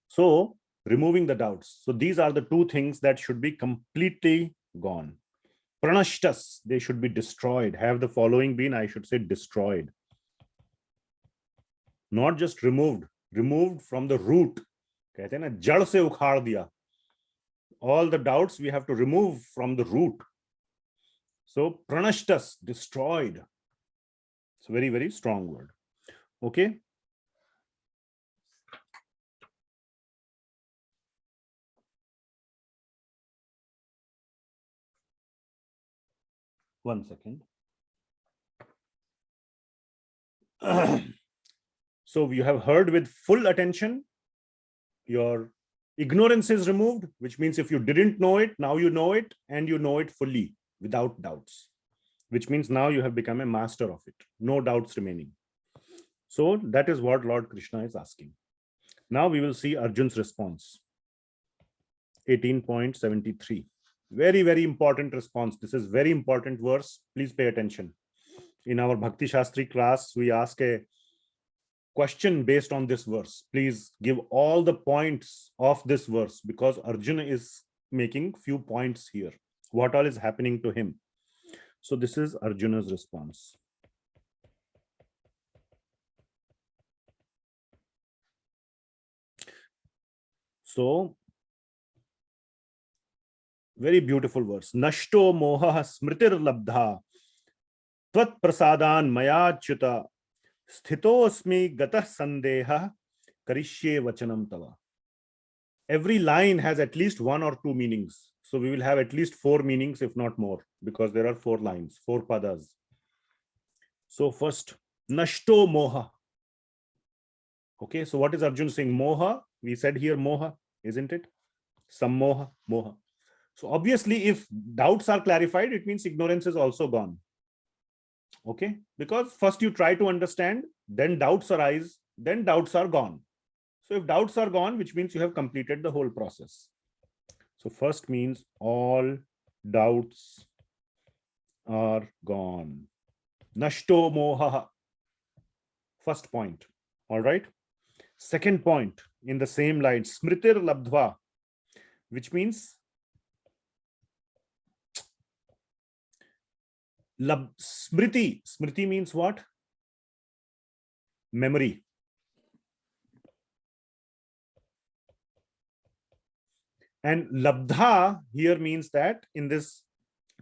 So removing the doubts. So these are the two things that should be completely gone. Pranashtas, they should be destroyed. Have the following been, I should say, destroyed. Not just removed, removed from the root. कहते हैं ना जड़ से उखाड़ दिया. All the doubts we have to remove from the root. So pranashtas, destroyed. It's a very, very strong word. Okay. One second. So you have heard with full attention. Your ignorance is removed, which means if you didn't know it, now you know it, and you know it fully without doubts, which means now you have become a master of it. No doubts remaining. So that is what Lord Krishna is asking. Now we will see Arjun's response. 18.73. Very, very important response. This is very important verse. Please pay attention. In our Bhakti Shastri class, we ask a question based on this verse. Please give all the points of this verse because Arjuna is making few points here. What all is happening to him? So this is Arjuna's response. So very beautiful verse. Nashto mohah smritir labdha tvat prasadan maya chuta sthitosmi gata sandehah karishye vachanam tava. Every line has at least one or two meanings. So we will have at least 4 meanings, if not more, because there are 4 lines, 4 padas. So first, nashto moha. Okay, so what is Arjuna saying? Moha, we said here moha, isn't it? Sammoha, moha. So obviously, if doubts are clarified, it means ignorance is also gone. Okay, because first you try to understand, then doubts arise, then doubts are gone. So if doubts are gone, which means you have completed the whole process. So first means all doubts are gone. Nashto moha. First point. All right. Second point in the same line, smritir labdha, which means smriti. Smriti means what? Memory. And labdha here means that in this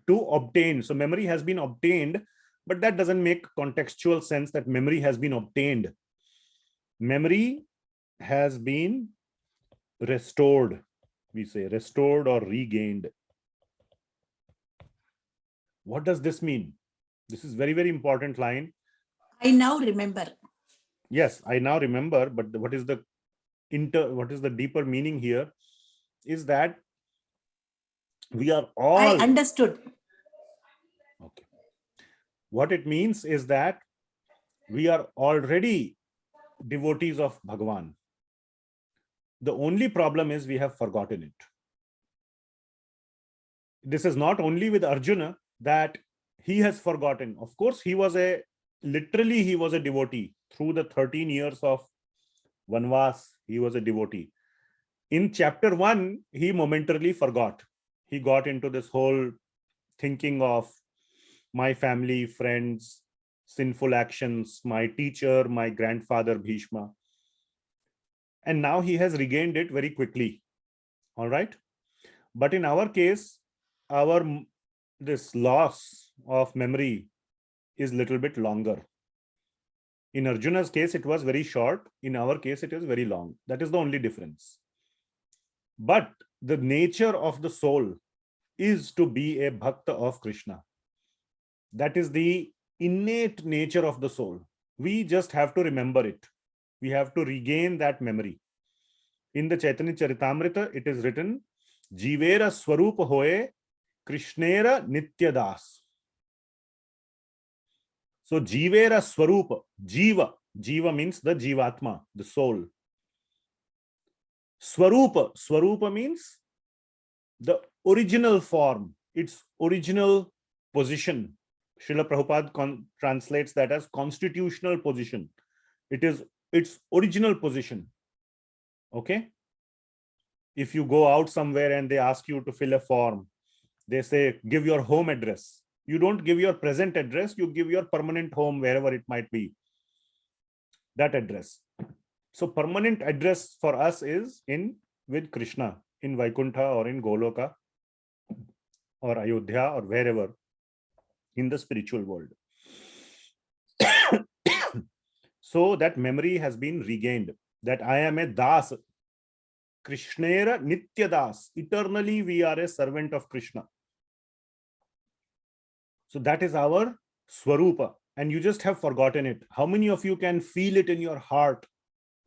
to obtain. So memory has been obtained, but that doesn't make contextual sense that memory has been obtained. Memory has been restored. We say restored or regained. What does this mean? This is very, very important line. I now remember. Yes, I now remember, but what is the deeper meaning here is that we are all... I understood. Okay. What it means is that we are already devotees of Bhagavan. The only problem is we have forgotten it. This is not only with Arjuna that he has forgotten. Of course, he was a devotee. Through the 13 years of Vanvas, he was a devotee. In chapter 1, he momentarily forgot. He got into this whole thinking of my family, friends, sinful actions, my teacher, my grandfather Bhishma. And now he has regained it very quickly. All right. But in our case, this loss of memory is little bit longer. In Arjuna's case, it was very short. In our case, it is very long. That is the only difference. But the nature of the soul is to be a bhakta of Krishna. That is the innate nature of the soul. We just have to remember it. We have to regain that memory. In the Chaitanya Charitamrita, it is written, Jivera Swarupa Hoye Krishnera Nityadas. So Jivera Swarupa, Jiva means the Jivatma, the soul. Swarupa means the original form, its original position. Srila Prabhupada translates that as constitutional position. It is its original position. Okay. If you go out somewhere and they ask you to fill a form, they say, give your home address. You don't give your present address, you give your permanent home, wherever it might be. That address. So permanent address for us is with Krishna in Vaikuntha or in Goloka or Ayodhya or wherever in the spiritual world. So that memory has been regained, that I am a das. Krishnera Nitya Das. Eternally we are a servant of Krishna. So that is our Swarupa. And you just have forgotten it. How many of you can feel it in your heart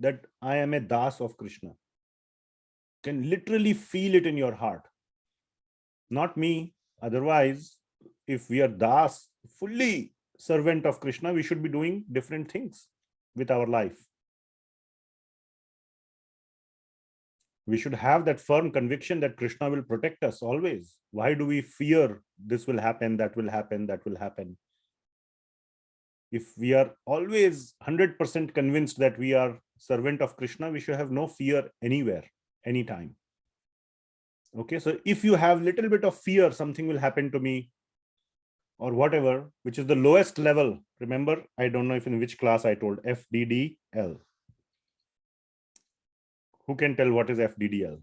that I am a das of Krishna? Can literally feel it in your heart. Not me. Otherwise, if we are das, fully servant of Krishna, we should be doing different things with our life. We should have that firm conviction that Krishna will protect us always. Why do we fear this will happen, that will happen, that will happen? If we are always 100% convinced that we are servant of Krishna, we should have no fear anywhere, anytime. Okay, so if you have little bit of fear, something will happen to me or whatever, which is the lowest level. Remember, I don't know if in which class I told FDDL. Who can tell what is FDDL?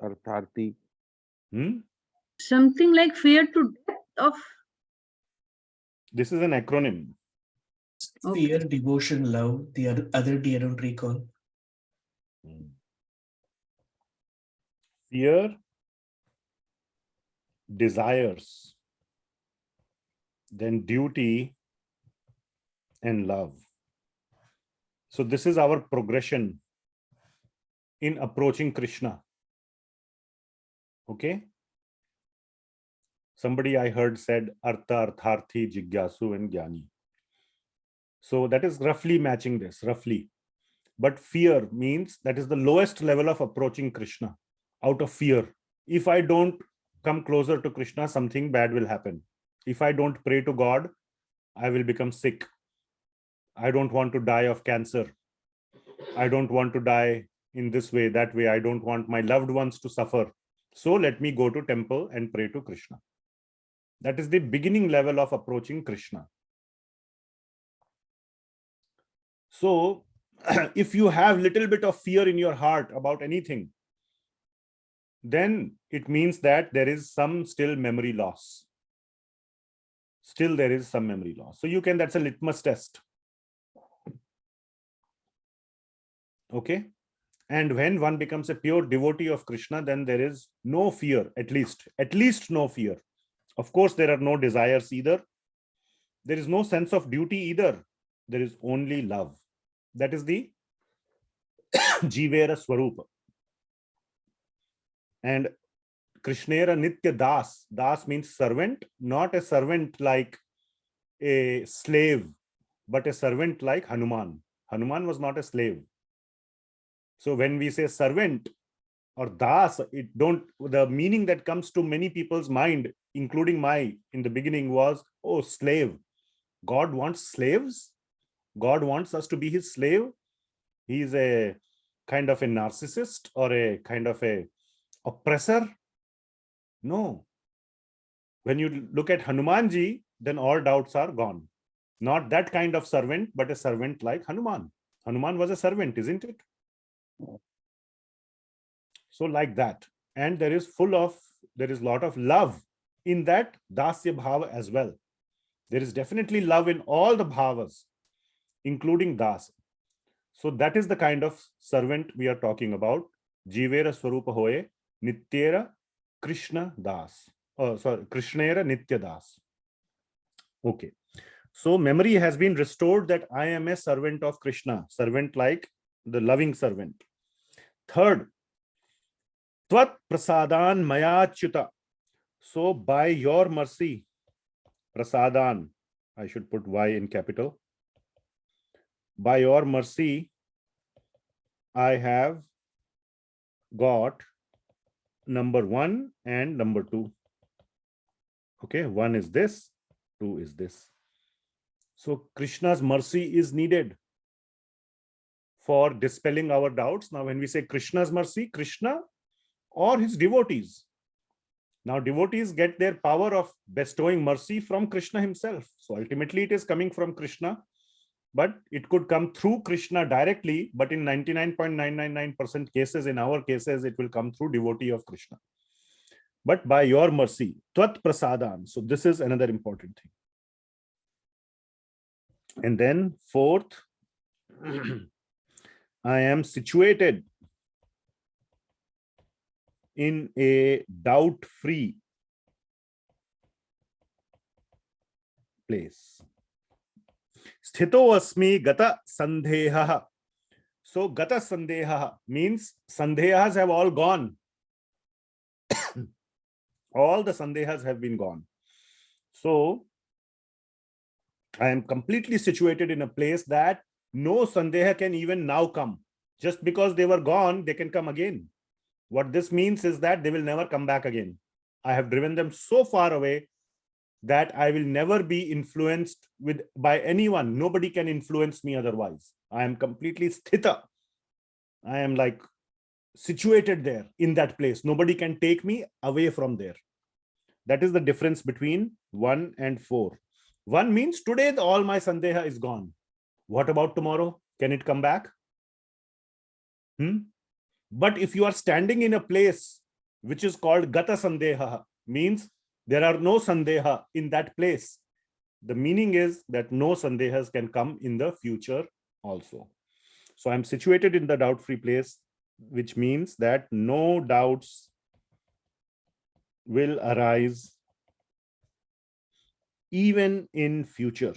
Artharthi. Something like fear to death of. This is an acronym. Fear, devotion, love. The other D I don't recall. Fear, desires, then duty, and love. So this is our progression in approaching Krishna. Okay. Somebody I heard said Artha, Artharthi, Jigyasu, and Jnani. So that is roughly matching this, roughly. But fear means that is the lowest level of approaching Krishna, out of fear. If I don't come closer to Krishna, something bad will happen. If I don't pray to God, I will become sick. I don't want to die of cancer. I don't want to die in this way, that way. I don't want my loved ones to suffer. So let me go to temple and pray to Krishna. That is the beginning level of approaching Krishna. So if you have little bit of fear in your heart about anything, then it means that there is some still memory loss. Still there is some memory loss. So you can, that's a litmus test. Okay. And when one becomes a pure devotee of Krishna, then there is no fear, at least no fear. Of course, there are no desires either. There is no sense of duty either. There is only love. That is the Jivera Swarupa. And Krishnera Nitya Das. Das means servant, not a servant like a slave, but a servant like Hanuman. Hanuman was not a slave. So when we say servant or das, the meaning that comes to many people's mind, including in the beginning was, oh, slave. God wants slaves. God wants us to be his slave. He is a kind of a narcissist or a kind of a oppressor. No. When you look at Hanumanji, then all doubts are gone. Not that kind of servant, but a servant like Hanuman. Hanuman was a servant, isn't it? So like that. And there is a lot of love in that dasya bhava as well. There is definitely love in all the bhavas, including das. So that is the kind of servant we are talking about. Jivera Swarupa Hoye Nityera Krishna Das. Krishnera Nitya Das. Okay. So memory has been restored that I am a servant of Krishna, servant like the loving servant. Third, Tvat Prasadan Mayachyuta. So by your mercy, Prasadan, I should put Y in capital. By your mercy, I have got number 1 and number 2. Okay, 1 is this, 2 is this. So Krishna's mercy is needed for dispelling our doubts. Now, when we say Krishna's mercy, Krishna or his devotees, Now, devotees get their power of bestowing mercy from Krishna himself. So ultimately, it is coming from Krishna, but it could come through Krishna directly. But in 99.999% cases, in our cases, it will come through devotee of Krishna. But by your mercy, tvat prasadam. So this is another important thing. And then fourth, I am situated in a doubt-free place. Sthito asmi gata sandehah. So gata sandehah means sandehas have all gone. All the sandehas have been gone. So I am completely situated in a place that no sandeha can even now come. Just because they were gone, they can come again. What this means is that they will never come back again. I have driven them so far away that I will never be influenced by anyone. Nobody can influence me otherwise. I am completely sthita. I am like situated there in that place. Nobody can take me away from there. That is the difference between 1 and 4. 1 means today all my sandeha is gone. What about tomorrow? Can it come back? But if you are standing in a place which is called gata sandeha, means there are no sandeha in that place. The meaning is that no sandehas can come in the future also. So I'm situated in the doubt-free place, which means that no doubts will arise even in future.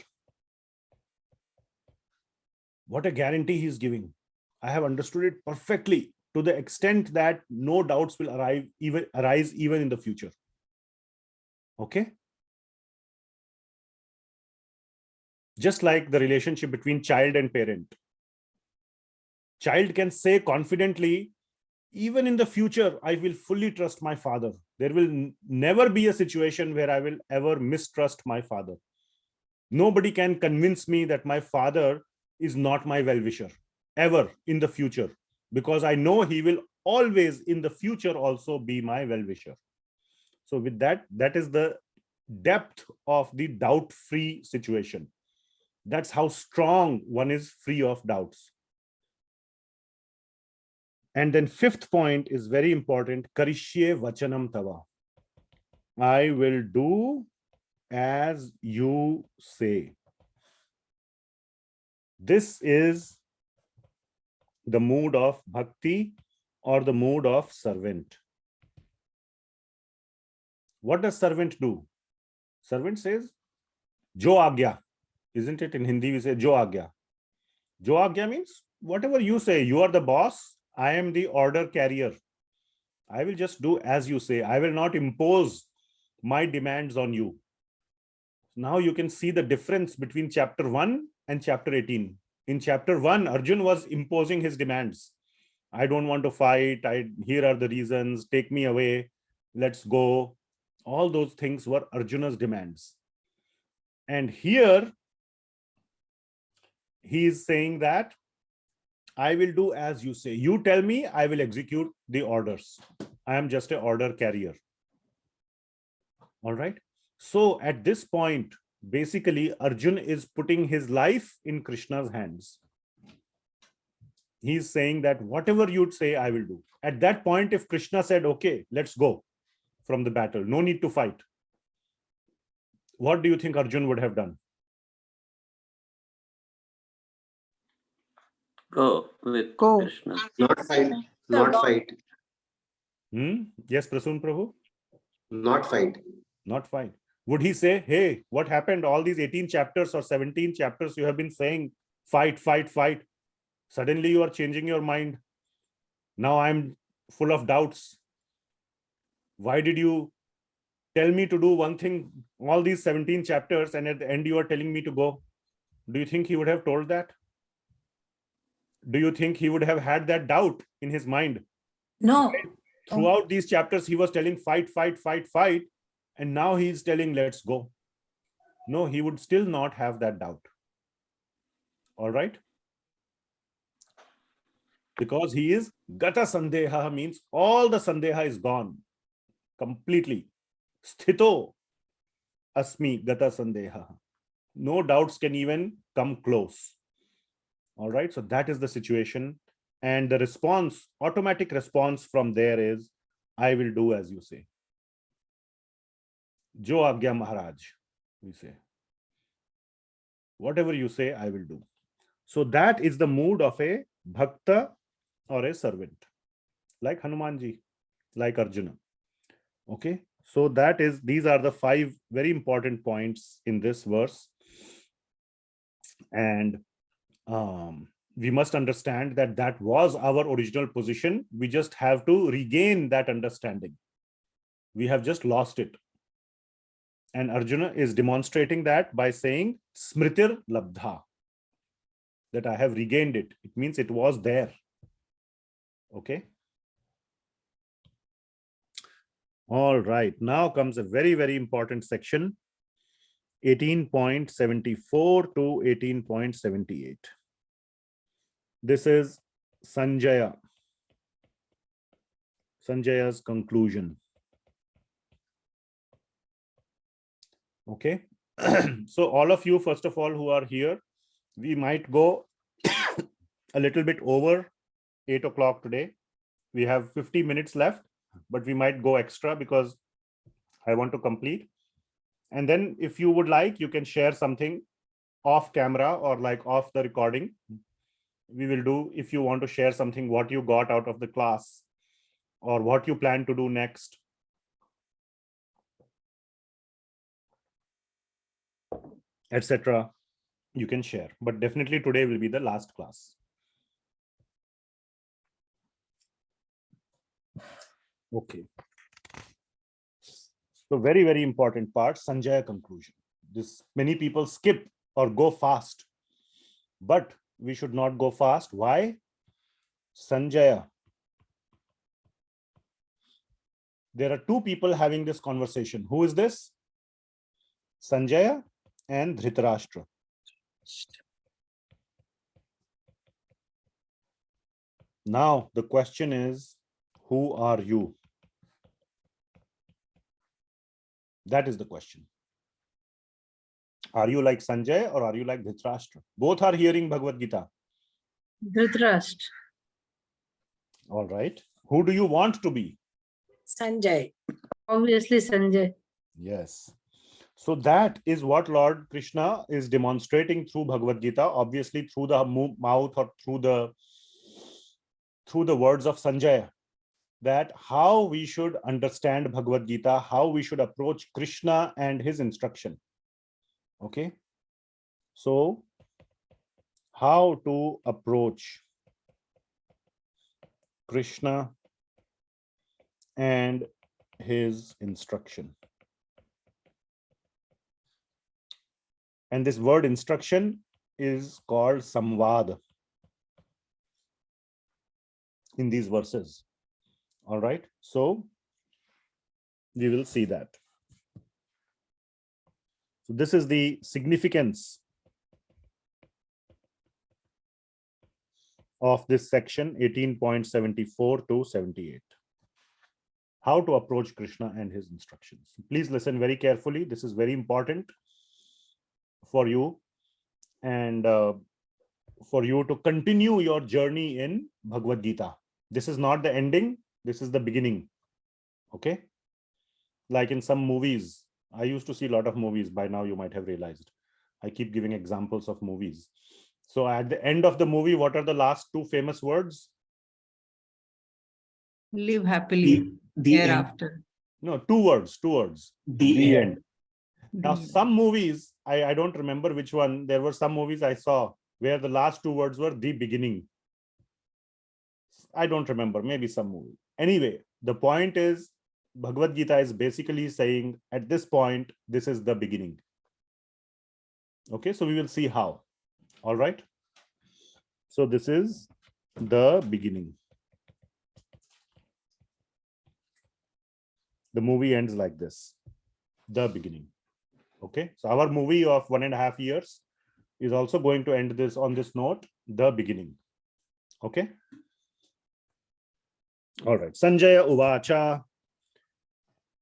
What a guarantee he is giving. I have understood it perfectly to the extent that no doubts will arise even in the future. Okay? Just like the relationship between child and parent. Child can say confidently, even in the future, I will fully trust my father. There will never be a situation where I will ever mistrust my father. Nobody can convince me that my father is not my well-wisher, ever in the future, because I know he will always in the future also be my well-wisher. So with that, that is the depth of the doubt-free situation. That's how strong one is free of doubts. And then fifth point is very important. Karishye vachanam tava. I will do as you say. This is the mood of bhakti or the mood of servant. What does servant do? Servant says, Jo agya. Isn't it? In Hindi, we say Jo agya. Jo agya means whatever you say, you are the boss. I am the order carrier. I will just do as you say. I will not impose my demands on you. Now you can see the difference between chapter 1 and chapter 18. In chapter 1, Arjun was imposing his demands. I don't want to fight. Here are the reasons. Take me away. Let's go. All those things were Arjuna's demands. And here, he is saying that I will do as you say. You tell me, I will execute the orders. I am just an order carrier. All right. So at this point, basically, Arjun is putting his life in Krishna's hands. He's saying that whatever you'd say, I will do. At that point, if Krishna said, okay, let's go from the battle, no need to fight, what do you think Arjun would have done? Go with Go. Krishna. Not fight. Not fight. Yes, Prasun Prabhu? Not fight. Not fight. Would he say, hey, what happened? All these 18 chapters or 17 chapters you have been saying, fight, fight, fight. Suddenly you are changing your mind. Now I'm full of doubts. Why did you tell me to do one thing, all these 17 chapters, and at the end you are telling me to go? Do you think he would have told that? Do you think he would have had that doubt in his mind? No. Throughout these chapters, he was telling fight, fight, fight, fight. And now he's telling, let's go. No, he would still not have that doubt. All right. Because he is gata sandeha, means all the sandeha is gone completely. Sthito asmi gata sandehah. No doubts can even come close. All right, so that is the situation. And the response, automatic response from there is, I will do as you say. Jo Agya Maharaj, we say. Whatever you say, I will do. So that is the mood of a bhakta or a servant, like Hanumanji, like Arjuna. Okay, so these are the 5 very important points in this verse. And we must understand that that was our original position. We just have to regain that understanding. We have just lost it. And Arjuna is demonstrating that by saying smritir labdha, that I have regained it. It means it was there. Okay. All right. Now comes a very, very important section, 18.74 to 18.78. This is Sanjaya's conclusion. Okay. So all of you, first of all, who are here, we might go a little bit over 8 o'clock today. We have 50 minutes left, but we might go extra because I want to complete. And then if you would like, you can share something off camera or like off the recording. We will do, if you want to share something, what you got out of the class or what you plan to do next. Etc. You can share, but definitely today will be the last class. Okay. So very, very important part, Sanjaya conclusion. This many people skip or go fast, but we should not go fast. Why? Sanjaya. There are 2 people having this conversation. Who is this? Sanjaya and Dhritrashtra. Now the question is, who are you? That is the question. Are you like Sanjay or are you like Dhritrashtra? Both are hearing Bhagavad Gita. Dhritrashtra. All right. Who do you want to be? Sanjay. Obviously, Sanjay. Yes. So that is what Lord Krishna is demonstrating through Bhagavad Gita, obviously through the mouth or through the words of Sanjaya, that how we should understand Bhagavad Gita, how we should approach Krishna and his instruction. Okay. So how to approach Krishna and his instruction. And this word instruction is called samvad in these verses. All right. So we will see that. So this is the significance of this section 18.74 to 78. How to approach Krishna and his instructions. Please listen very carefully. This is very important for you and for you to continue your journey in Bhagavad Gita. This is not the ending. This is the beginning. Okay. Like in some movies, I used to see a lot of movies. By now you might have realized. I keep giving examples of movies. So at the end of the movie, what are the last 2 famous words? Live happily The end. hereafter. No, 2 words, 2 words. The end. Now, some movies, I don't remember which one. There were some movies I saw where the last 2 words were the beginning. I don't remember, maybe some movie. Anyway, the point is, Bhagavad Gita is basically saying at this point, this is the beginning. Okay, so we will see how. All right. So this is the beginning. The movie ends like this, the beginning. Okay, so our movie of 1.5 years is also going to end this on this note, the beginning. Okay. All right. Sanjaya Uvacha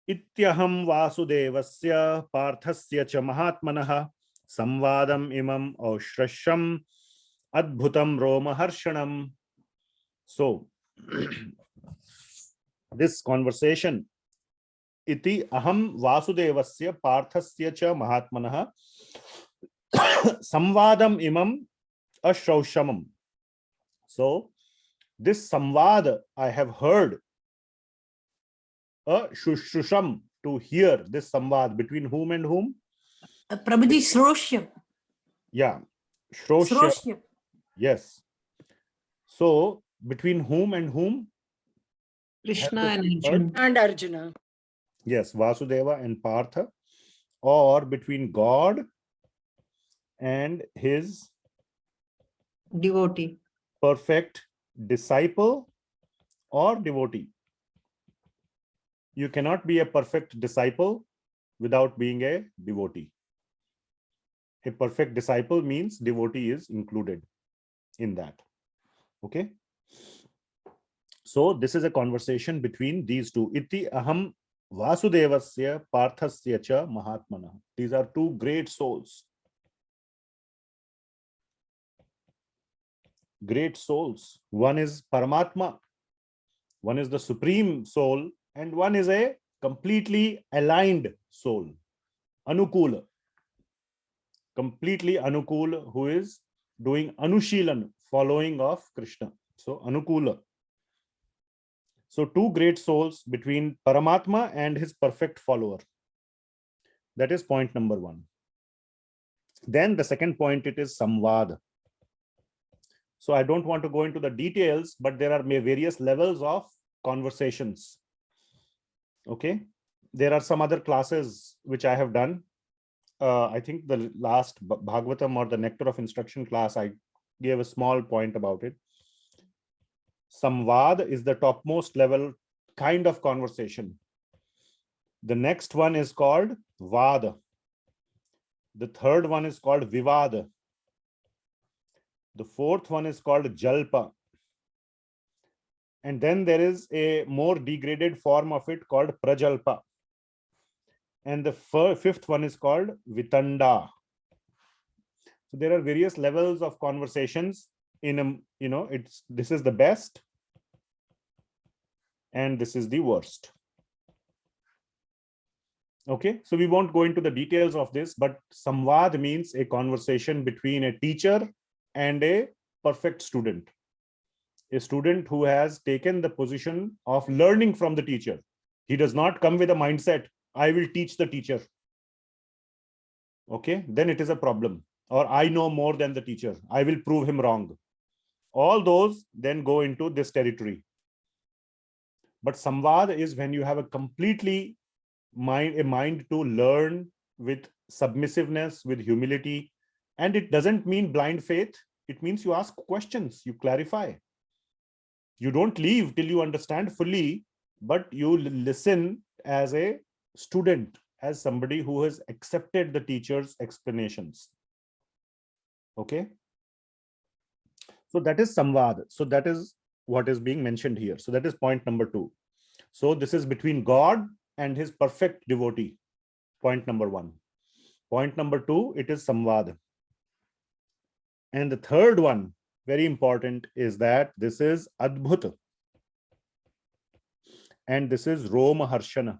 Ityaham vasudevasya parthasya cha mahatmanah samvadam imam aushrasham adbhutam roma harshanam. So, this conversation, iti aham vasudevasya parthasya cha mahatmanah samvadam imam ashraushamam. So, this samvad I have heard, shushusham, to hear this samvad between whom and whom? Prabhuji, Shroshyam. Yeah, shroshya. Shroshyam. Yes. So, between whom and whom? Krishna Have and you heard? Arjuna. And Arjuna. Yes, Vasudeva and Partha, or between God and his Devotee. perfect disciple or devotee. You cannot be a perfect disciple without being a devotee. A perfect disciple means devotee is included in that. Okay. So this is a conversation between these two. Iti aham vasudevasya parthasya cha mahatmanah. These are two great souls. Great souls. One is Paramatma, one is the supreme soul, and one is a completely aligned soul. Anukula. Completely Anukula, who is doing Anushilan, following of Krishna. So Anukula. So two great souls between Paramatma and his perfect follower. That is point number one. Then the second point, it is Samvad. So I don't want to go into the details, but there are various levels of conversations. Okay. There are some other classes which I have done. I think the last Bhagavatam or the Nectar of Instruction class, I gave a small point about it. Samvad is the topmost level kind of conversation. The next one is called Vada. The third one is called Vivada. The fourth one is called Jalpa. And then there is a more degraded form of it called Prajalpa. And the fifth one is called Vitanda. So there are various levels of conversations in a, this is the best and this is the worst. Okay, so we won't go into the details of this, but Samvad means a conversation between a teacher and a perfect student. A student who has taken the position of learning from the teacher. He does not come with a mindset, I will teach the teacher. Okay, then it is a problem. Or I know more than the teacher, I will prove him wrong. All those then go into this territory. But Samvad is when you have a completely mind to learn with submissiveness, with humility. And it doesn't mean blind faith. It means you ask questions, you clarify. You don't leave till you understand fully, but you listen as a student, as somebody who has accepted the teacher's explanations. Okay. So that is Samvad. So that is what is being mentioned here. So that is point number 2. So this is between God and his perfect devotee. Point number 1. Point number 2, it is Samvad. And the third one, very important, is that this is adbhut. And this is roma harsana.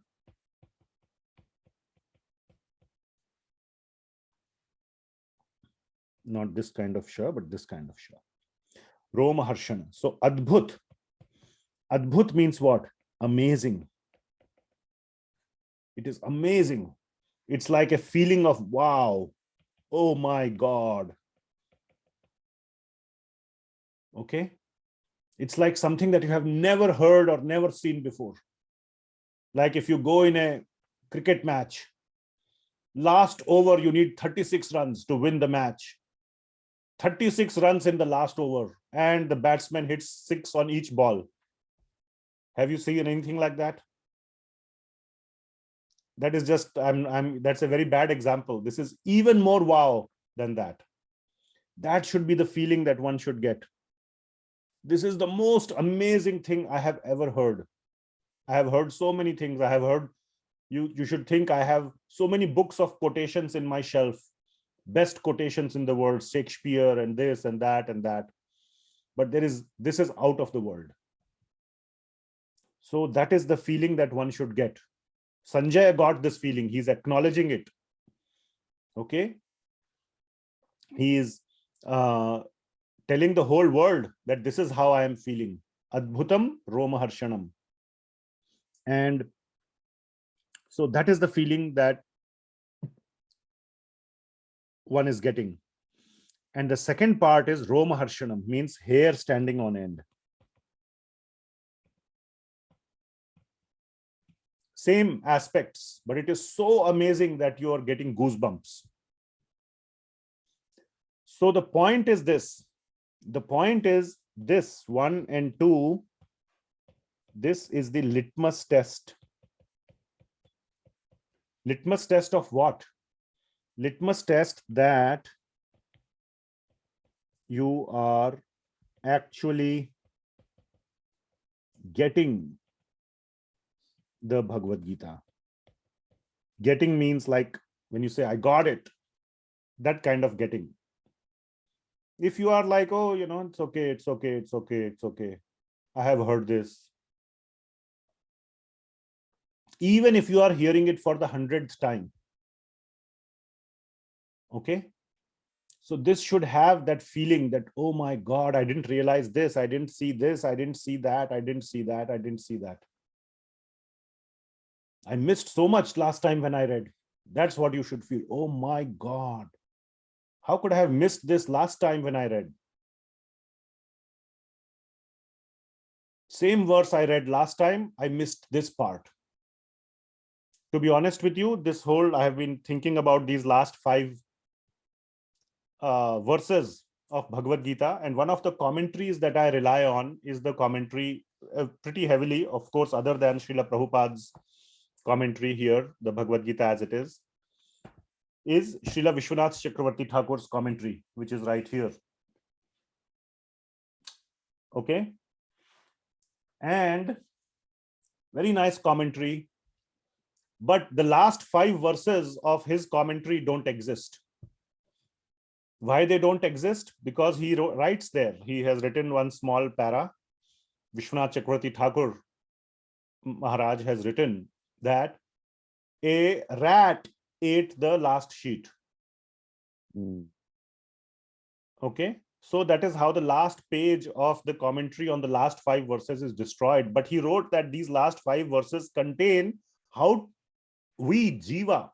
Not this kind of sha, but this kind of sha. Roma harsana. So adbhut. Adbhut means what? Amazing. It is amazing. It's like a feeling of wow. Oh my God. Okay. It's like something that you have never heard or never seen before. Like if you go in a cricket match, last over, you need 36 runs to win the match. 36 runs in the last over, and the batsman hits 6 on each ball. Have you seen anything like that? That is just, that's a very bad example. This is even more wow than that. That should be the feeling that one should get. This is the most amazing thing I have ever heard. I have heard so many things. I have heard You should think I have so many books of quotations in my shelf, best quotations in the world, Shakespeare and this and that and that. But this is out of the world. So that is the feeling that one should get. Sanjaya got this feeling. He's acknowledging it. Okay. He is telling the whole world that this is how I am feeling. Adbhutam roma harshanam. And so that is the feeling that one is getting. And the second part is roma harshanam, means hair standing on end. Same aspects, but it is so amazing that you are getting goosebumps. So the point is this. The point is this 1 and 2. This is the litmus test. Litmus test of what? Litmus test that you are actually getting the Bhagavad Gita. Getting means like when you say, I got it, that kind of getting. If you are like, oh, it's okay, it's okay, it's okay, it's okay, I have heard this. Even if you are hearing it for the 100th time. Okay. So this should have that feeling that, oh my God, I didn't realize this, I didn't see this, I didn't see that, I didn't see that, I didn't see that. I missed so much last time when I read. That's what you should feel. Oh my God. How could I have missed this last time when I read? Same verse I read last time, I missed this part. To be honest with you, I have been thinking about these last 5 verses of Bhagavad Gita, and one of the commentaries that I rely on is the commentary pretty heavily, of course, other than Srila Prabhupada's commentary here, the Bhagavad Gita as it is Srila Vishvanatha Chakravarthy Thakur's commentary, which is right here. Okay. And very nice commentary. But the last 5 verses of his commentary don't exist. Why they don't exist? Because he writes there. He has written one small para. Vishwanath Chakravarthy Thakur Maharaj has written that a rat ate the last sheet. Okay. So that is how the last page of the commentary on the last 5 verses is destroyed. But he wrote that these last 5 verses contain how we, Jiva,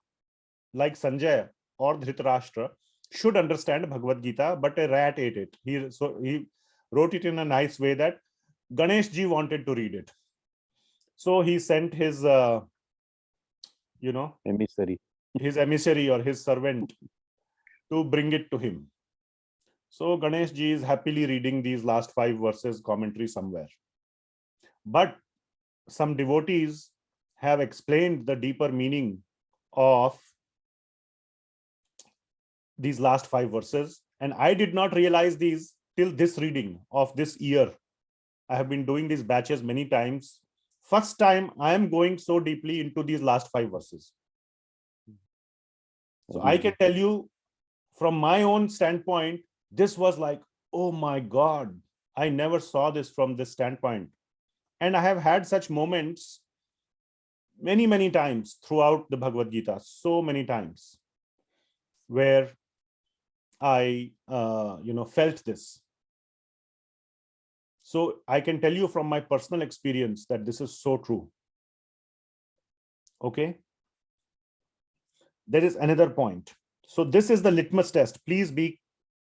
like Sanjaya or Dhritrashtra, should understand Bhagavad Gita, but a rat ate it. He wrote it in a nice way that Ganesh ji wanted to read it. So he sent his, Emissary. His emissary or his servant to bring it to him. So Ganesh ji is happily reading these last 5 verses commentary somewhere. But some devotees have explained the deeper meaning of these last 5 verses. And I did not realize these till this reading of this year. I have been doing these batches many times. First time I am going so deeply into these last 5 verses. So I can tell you from my own standpoint, this was like, oh my God, I never saw this from this standpoint. And I have had such moments many, many times throughout the Bhagavad Gita, so many times where I, felt this. So I can tell you from my personal experience that this is so true. Okay. There is another point. So this is the litmus test. Please be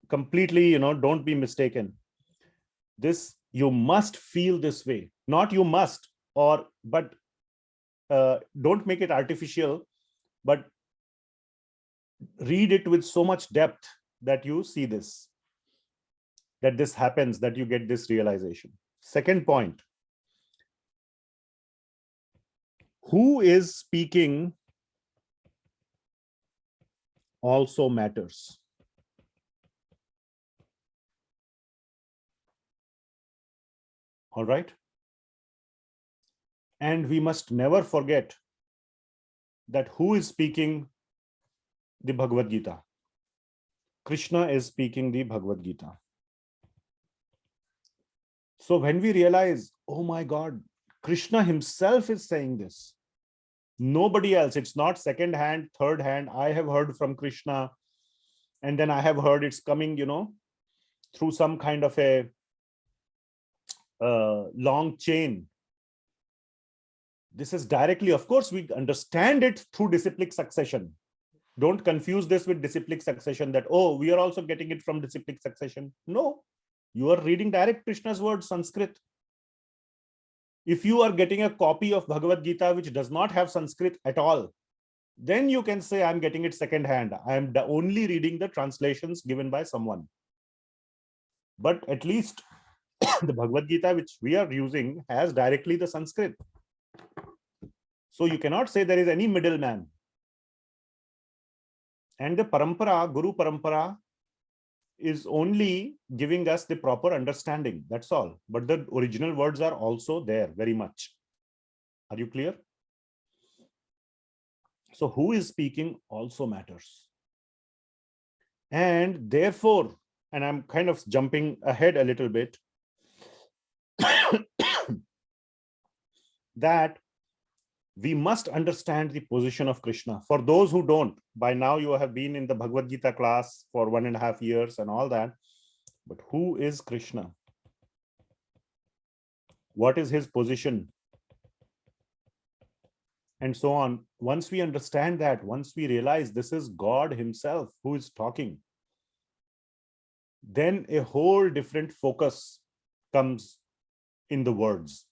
completely, don't be mistaken. This, you must feel this way. Not you must, but don't make it artificial, but read it with so much depth that you see this, that this happens, that you get this realization. Second point. Who is speaking also matters. All right. And we must never forget that who is speaking the Bhagavad Gita? Krishna is speaking the Bhagavad Gita. So when we realize, oh my God, Krishna himself is saying this, nobody else, it's not second hand, third hand, I have heard from Krishna, and then I have heard it's coming, through some kind of a long chain. This is directly, of course, we understand it through disciplic succession. Don't confuse this with disciplic succession that, oh, we are also getting it from disciplic succession. No, you are reading direct Krishna's words, Sanskrit. If you are getting a copy of Bhagavad Gita which does not have Sanskrit at all, then you can say I'm getting it second hand. I am only reading the translations given by someone. But at least the Bhagavad Gita which we are using has directly the Sanskrit. So you cannot say there is any middleman. And the Parampara, Guru Parampara, is only giving us the proper understanding. That's all. But the original words are also there very much. Are you clear? So who is speaking also matters. And therefore, and I'm kind of jumping ahead a little bit, that we must understand the position of Krishna. For those who don't, by now you have been in the Bhagavad Gita class for 1.5 years and all that. But who is Krishna? What is his position? And so on. Once we understand that, once we realize this is God himself who is talking, then a whole different focus comes in the words.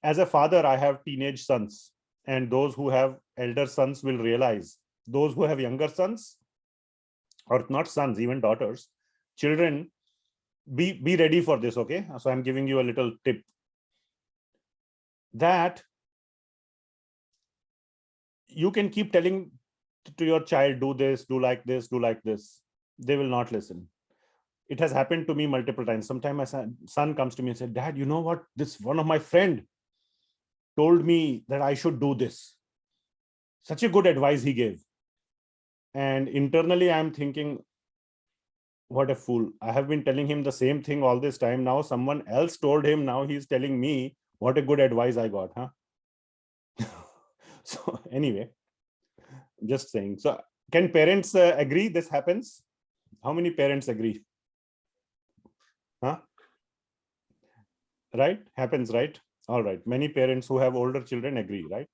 As a father, I have teenage sons, and those who have elder sons will realize, those who have younger sons, or not sons, even daughters, children, be ready for this, okay? So I'm giving you a little tip. That you can keep telling to your child, do this, do like this, do like this. They will not listen. It has happened to me multiple times. Sometimes my son comes to me and said, Dad, you know what? This one of my friend told me that I should do this. Such a good advice he gave. And internally, I'm thinking, what a fool. I have been telling him the same thing all this time. Now someone else told him, now he's telling me what a good advice I got, huh? So anyway, just saying. So can parents agree this happens? How many parents agree? Huh? Right? Happens, right? All right. Many parents who have older children agree, right?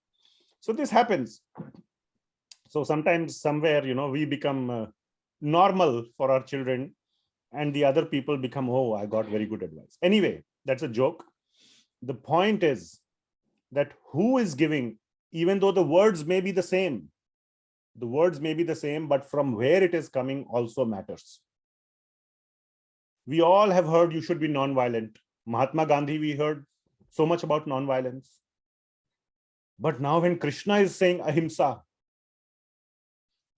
So this happens. So sometimes somewhere, we become normal for our children, and the other people become, oh, I got very good advice. Anyway, that's a joke. The point is that who is giving, even though the words may be the same, but from where it is coming also matters. We all have heard you should be non-violent. Mahatma Gandhi, we heard so much about non-violence. But now when Krishna is saying ahimsa,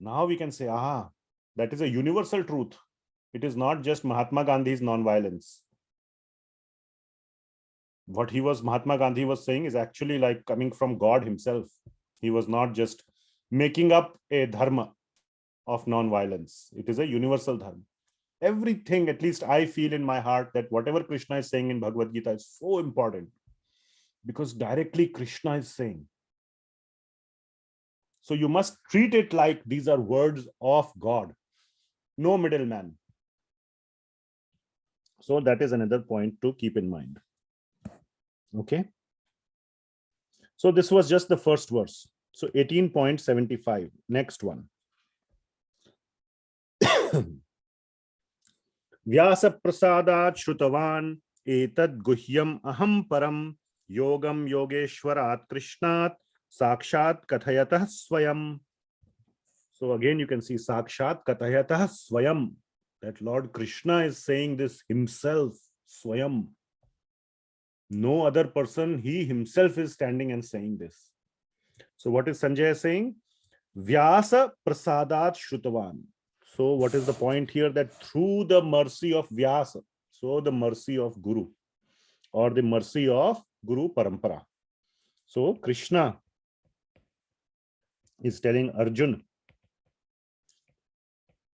now we can say, that is a universal truth. It is not just Mahatma Gandhi's non-violence. What Mahatma Gandhi was saying is actually like coming from God himself. He was not just making up a dharma of non-violence. It is a universal dharma. Everything, at least I feel in my heart, that whatever Krishna is saying in Bhagavad Gita is so important, because directly Krishna is saying. So you must treat it like these are words of God, no middleman. So that is another point to keep in mind. Okay. So this was just the first verse. So 18.75, next one. Vyasa prasadat shrutavan etad guhyam aham param yogam Yogeshwarat Krishnat sakshat kathayatah swayam. So again, you can see sakshat kathayatah swayam. That Lord Krishna is saying this himself, swayam. No other person, he himself is standing and saying this. So what is Sanjaya saying? Vyasa prasadat shrutavan. So what is the point here? That through the mercy of Vyasa, so the mercy of Guru, or the mercy of Guru Parampara. So Krishna He's telling Arjuna.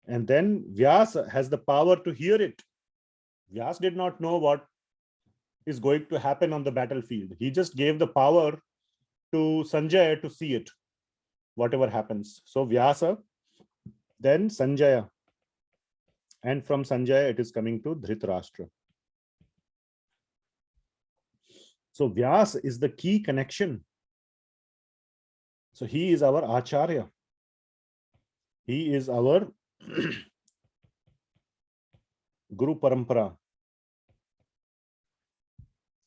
And then Vyasa has the power to hear it. Vyasa did not know what is going to happen on the battlefield. He just gave the power to Sanjaya to see it, whatever happens. So Vyasa, then Sanjaya. And from Sanjaya, it is coming to Dhritrashtra. So Vyasa is the key connection. So he is our Acharya. He is our Guru Parampara.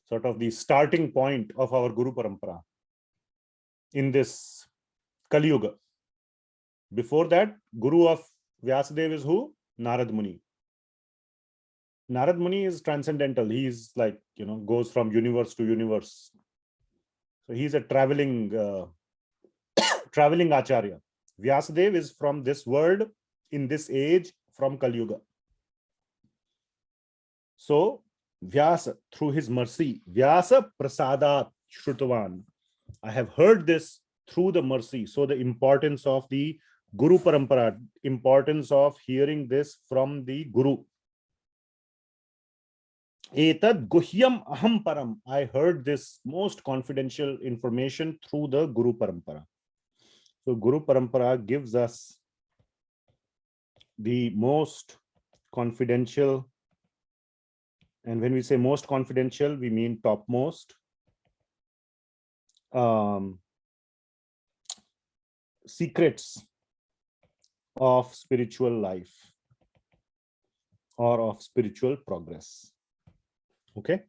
Sort of the starting point of our Guru Parampara in this Kali Yuga. Before that, Guru of Vyasadeva is who? Narad Muni. Narad Muni is transcendental. He is like, goes from universe to universe. So he's a traveling Acharya. Vyasadeva is from this world, in this age, from Kali Yuga. So Vyasa, through his mercy, Vyasa prasadat shrutavan. I have heard this through the mercy. So the importance of the Guru Parampara, importance of hearing this from the Guru. Etad guhyam aham param. I heard this most confidential information through the Guru Parampara. So Guru Parampara gives us the most confidential, and when we say most confidential, we mean topmost, secrets of spiritual life or of spiritual progress. Okay.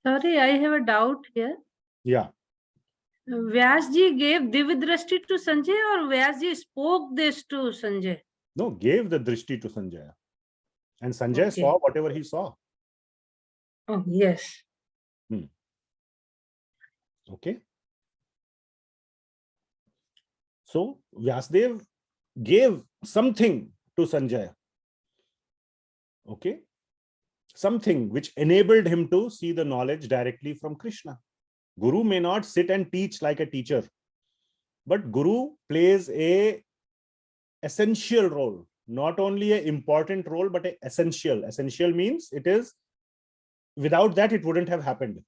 Sorry, I have a doubt here. Yeah. Vyasji gave Divya to Sanjay, or Vyasji spoke this to Sanjay? No, gave the drishti to Sanjaya. And Sanjay Okay. saw whatever he saw. Oh, yes. Okay. So Vyasadeva gave something to Sanjaya. Okay. Something which enabled him to see the knowledge directly from Krishna. Guru may not sit and teach like a teacher, but Guru plays a essential role, not only an important role, but an essential. Essential means it is, without that, it wouldn't have happened.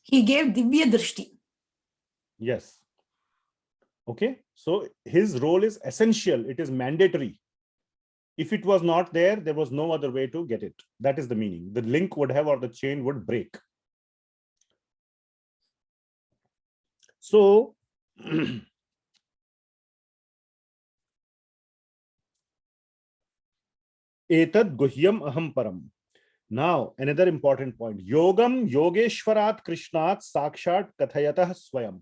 He gave divya drishti. Yes. Okay. So his role is essential. It is mandatory. If it was not there, there was no other way to get it. That is the meaning. The link would have, or the chain would break. So, etad guhyam aham param. Now, another important point. Yogam Yogeshwarat Krishnat Sakshat Kathayatah Swayam.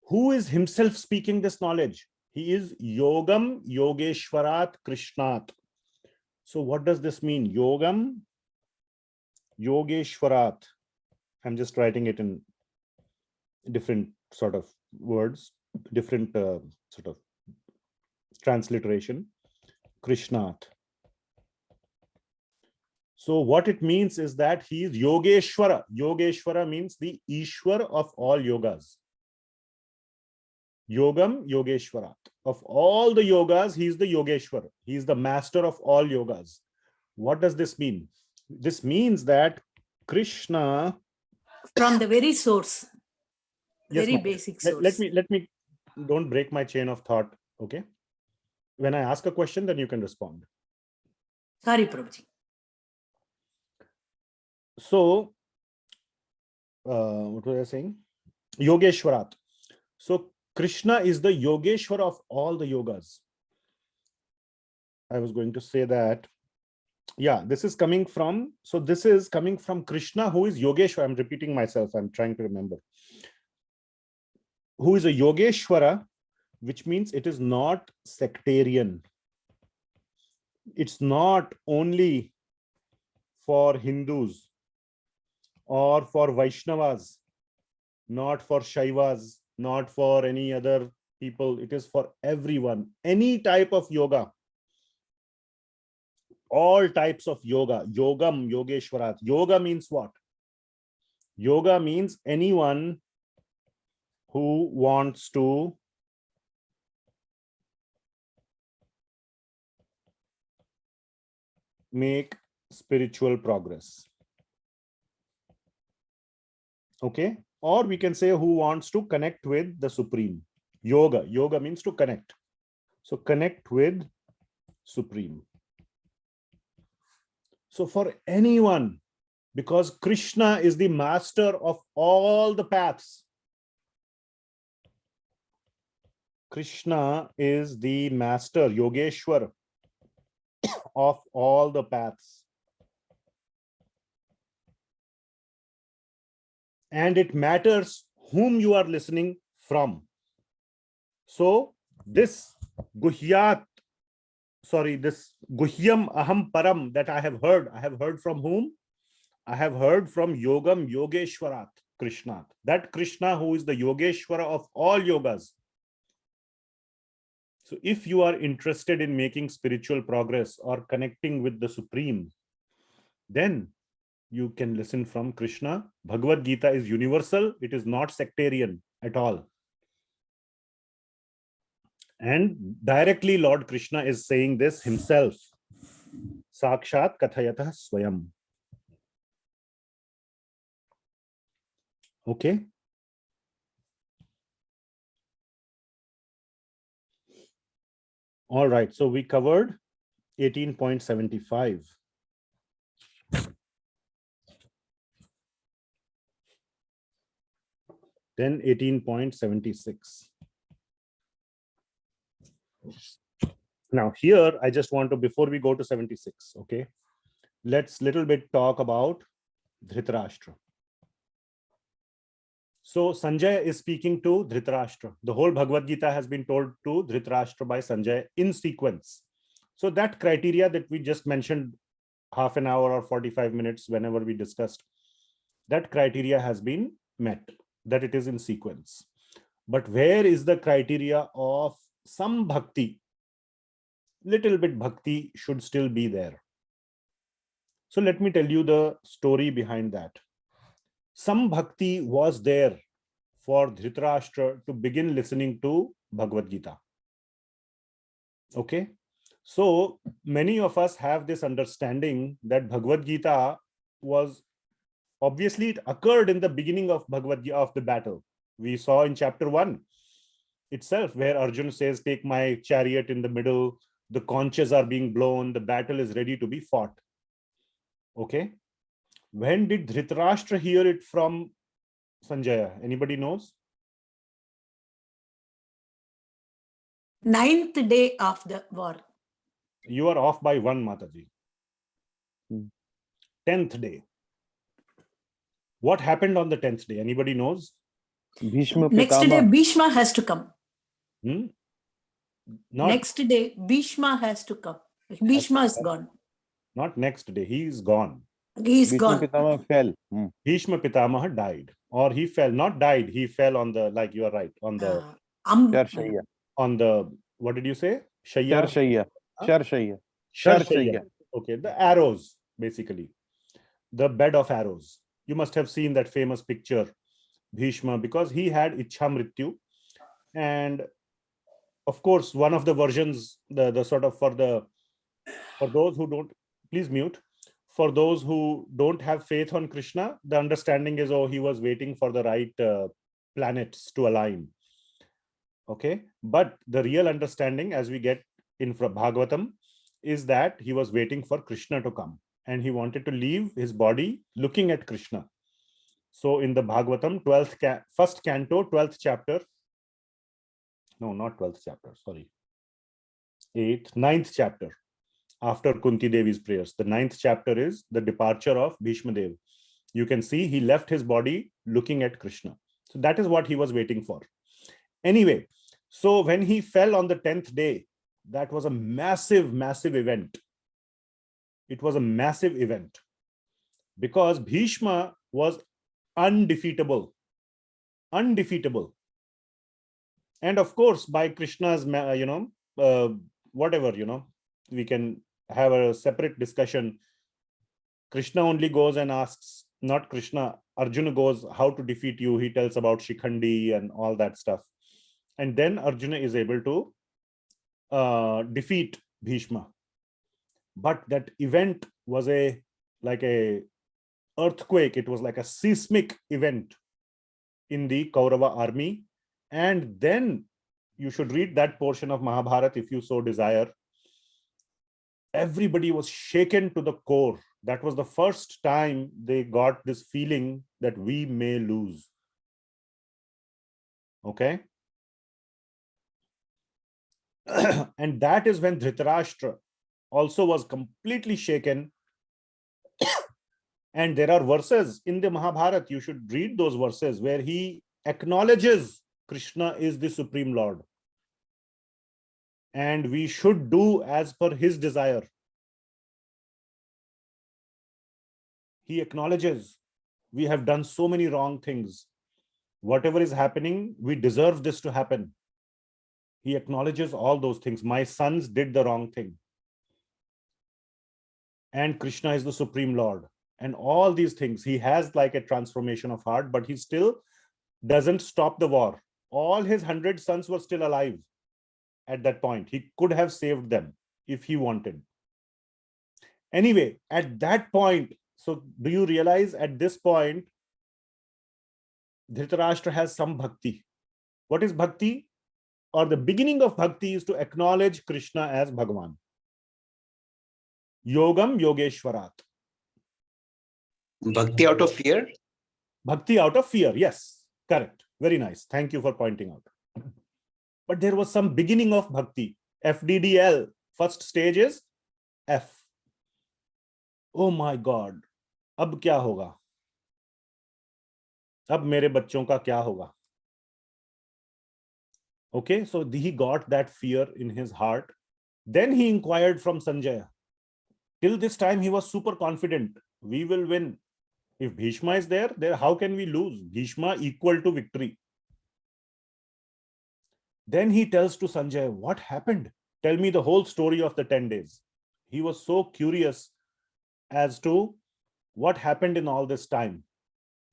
Who is himself speaking this knowledge? He is Yogam Yogeshwarat Krishnat. So what does this mean? Yogam Yogeshwarat. I'm just writing it in different sort of words, different sort of transliteration. Krishnat. So what it means is that he is Yogeshwara. Yogeshwara means the Ishwar of all yogas. Yogam Yogeshwarat. Of all the yogas, he is the Yogeshwar. He is the master of all yogas. What does this mean? This means that Krishna, From the very source. Yes, Very ma'am. basic source. Let me don't break my chain of thought. Okay. When I ask a question, then you can respond. Sorry, Prabhuji. So, what was I saying? Yogeshwarat. So Krishna is the Yogeshwar of all the yogas. I was going to say that. Yeah, this is coming from, so this is coming from Krishna, who is Yogeshwar. I'm repeating myself. I'm trying to remember. Who is a Yogeshwara, which means it is not sectarian. It's not only for Hindus or for Vaishnavas, not for Shaivas, not for any other people. It is for everyone. Any type of yoga. All types of yoga. Yogam, Yogeshwarat. Yoga means what? Yoga means anyone who wants to make spiritual progress. Okay, or we can say who wants to connect with the Supreme. Yoga means to connect. So connect with Supreme. So for anyone, because Krishna is the master of all the paths. Krishna is the master, Yogeshwarat, of all the paths. And it matters whom you are listening from. So this guhyam aham param that I have heard from whom? I have heard from Yogam Yogeshwarat, Krishna. That Krishna who is the Yogeshwara of all yogas. So if you are interested in making spiritual progress or connecting with the Supreme, then you can listen from Krishna. Bhagavad Gita is universal. It is not sectarian at all. And directly Lord Krishna is saying this himself. Sakshat kathayatah swayam. Okay. All right. So we covered 18.75. Then 18.76. Now here, I just want to, before we go to 76, okay, let's little bit talk about Dhritrashtra. So Sanjaya is speaking to Dhritrashtra. The whole Bhagavad Gita has been told to Dhritrashtra by Sanjaya in sequence. So that criteria that we just mentioned half an hour or 45 minutes, whenever we discussed, that criteria has been met, that it is in sequence. But where is the criteria of some bhakti? Little bit bhakti should still be there. So let me tell you the story behind that. Some bhakti was there for Dhritarashtra to begin listening to Bhagavad Gita. Okay. So many of us have this understanding that Bhagavad Gita was, obviously it occurred in the beginning of Bhagavad Gita, of the battle. We saw in chapter 1 itself, where Arjuna says, take my chariot in the middle, the conches are being blown, the battle is ready to be fought. Okay. When did Dhritarashtra hear it from Sanjaya? Anybody knows? 9th day of the war. You are off by one, Mataji. 10th day. What happened on the 10th day? Anybody knows? Bhishma Next day, Pitama. Bhishma has to come. Not Next day, Bhishma has to come. Bhishma is gone. Not next day. He is gone. He is Bhishma gone. Pitama fell. Bhishma Pitamaha died, or he fell. Not died. He fell on the, like you are right, on the Sharshaya. on the, what did you say? Shaya. Sharshaya. Sharshaya. Sharshaya. Okay, the arrows, basically, the bed of arrows. You must have seen that famous picture, Bhishma, because he had Ichha Mrityu, and of course, one of the versions, the sort of, for those who don't, please mute. For those who don't have faith on Krishna, the understanding is, oh, he was waiting for the right planets to align. Okay, but the real understanding, as we get in Bhagavatam, is that he was waiting for Krishna to come, and he wanted to leave his body looking at Krishna. So in the Bhagavatam, 1st canto, 12th chapter, no, not 12th chapter, sorry, 9th chapter, after Kunti Devi's prayers. The 9th chapter is the departure of Bhishma Dev. You can see he left his body looking at Krishna. So that is what he was waiting for. Anyway, so when he fell on the 10th day, that was a massive, massive event. It was a massive event because Bhishma was undefeatable. Undefeatable. And of course, by Krishna's, whatever, we can have a separate discussion. Krishna only goes and asks not Krishna. Arjuna goes how to defeat you. He tells about Shikhandi and all that stuff. And then Arjuna is able to defeat Bhishma. But that event was like a earthquake. It was like a seismic event in the Kaurava army. And then you should read that portion of Mahabharata if you so desire. Everybody was shaken to the core. That was the first time they got this feeling that we may lose. Okay. And that is when Dhritrashtra also was completely shaken. And there are verses in the Mahabharata, you should read those verses where he acknowledges Krishna is the Supreme Lord. And we should do as per his desire. He acknowledges we have done so many wrong things. Whatever is happening, we deserve this to happen. He acknowledges all those things. My sons did the wrong thing. And Krishna is the Supreme Lord. And all these things, he has like a transformation of heart, but he still doesn't stop the war. All his 100 sons were still alive at that point. He could have saved them if he wanted. Anyway, at that point, so do you realize at this point, Dhritarashtra has some bhakti. What is bhakti? Or the beginning of bhakti is to acknowledge Krishna as Bhagavan. Yogam Yogeshwarat. Bhakti out of fear? Bhakti out of fear. Yes, correct. Very nice. Thank you for pointing out. But there was some beginning of bhakti. FDDL. First stage is F. Oh my God. अब क्या होगा? अब मेरे बच्चों का क्या होगा? Okay, so he got that fear in his heart. Then he inquired from Sanjaya. Till this time, he was super confident. We will win. If Bhishma is there, how can we lose? Bhishma equal to victory. Then he tells to Sanjaya, what happened? Tell me the whole story of the 10 days. He was so curious as to what happened in all this time.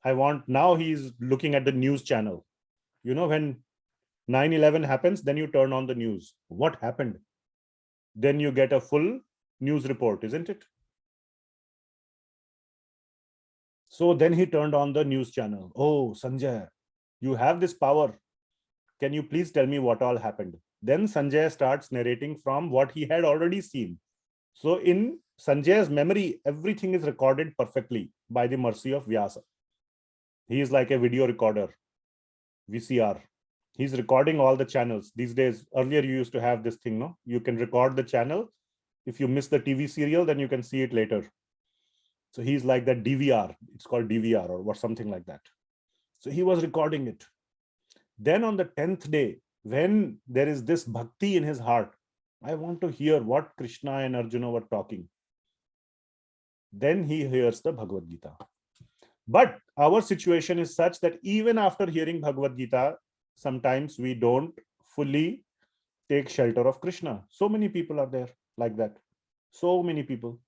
Now he's looking at the news channel. You know, when 9/11 happens, then you turn on the news. What happened? Then you get a full news report, isn't it? So then he turned on the news channel. Oh, Sanjaya, you have this power. Can you please tell me what all happened? Then Sanjaya starts narrating from what he had already seen. So in Sanjaya's memory, everything is recorded perfectly by the mercy of Vyasa. He is like a video recorder, VCR. He's recording all the channels. These days, earlier you used to have this thing, no? You can record the channel. If you miss the TV serial, then you can see it later. So he's like that DVR. It's called DVR or something like that. So he was recording it. Then on the 10th day, when there is this bhakti in his heart, I want to hear what Krishna and Arjuna were talking. Then he hears the Bhagavad Gita. But our situation is such that even after hearing Bhagavad Gita, sometimes we don't fully take shelter of Krishna. So many people are there like that. So many people.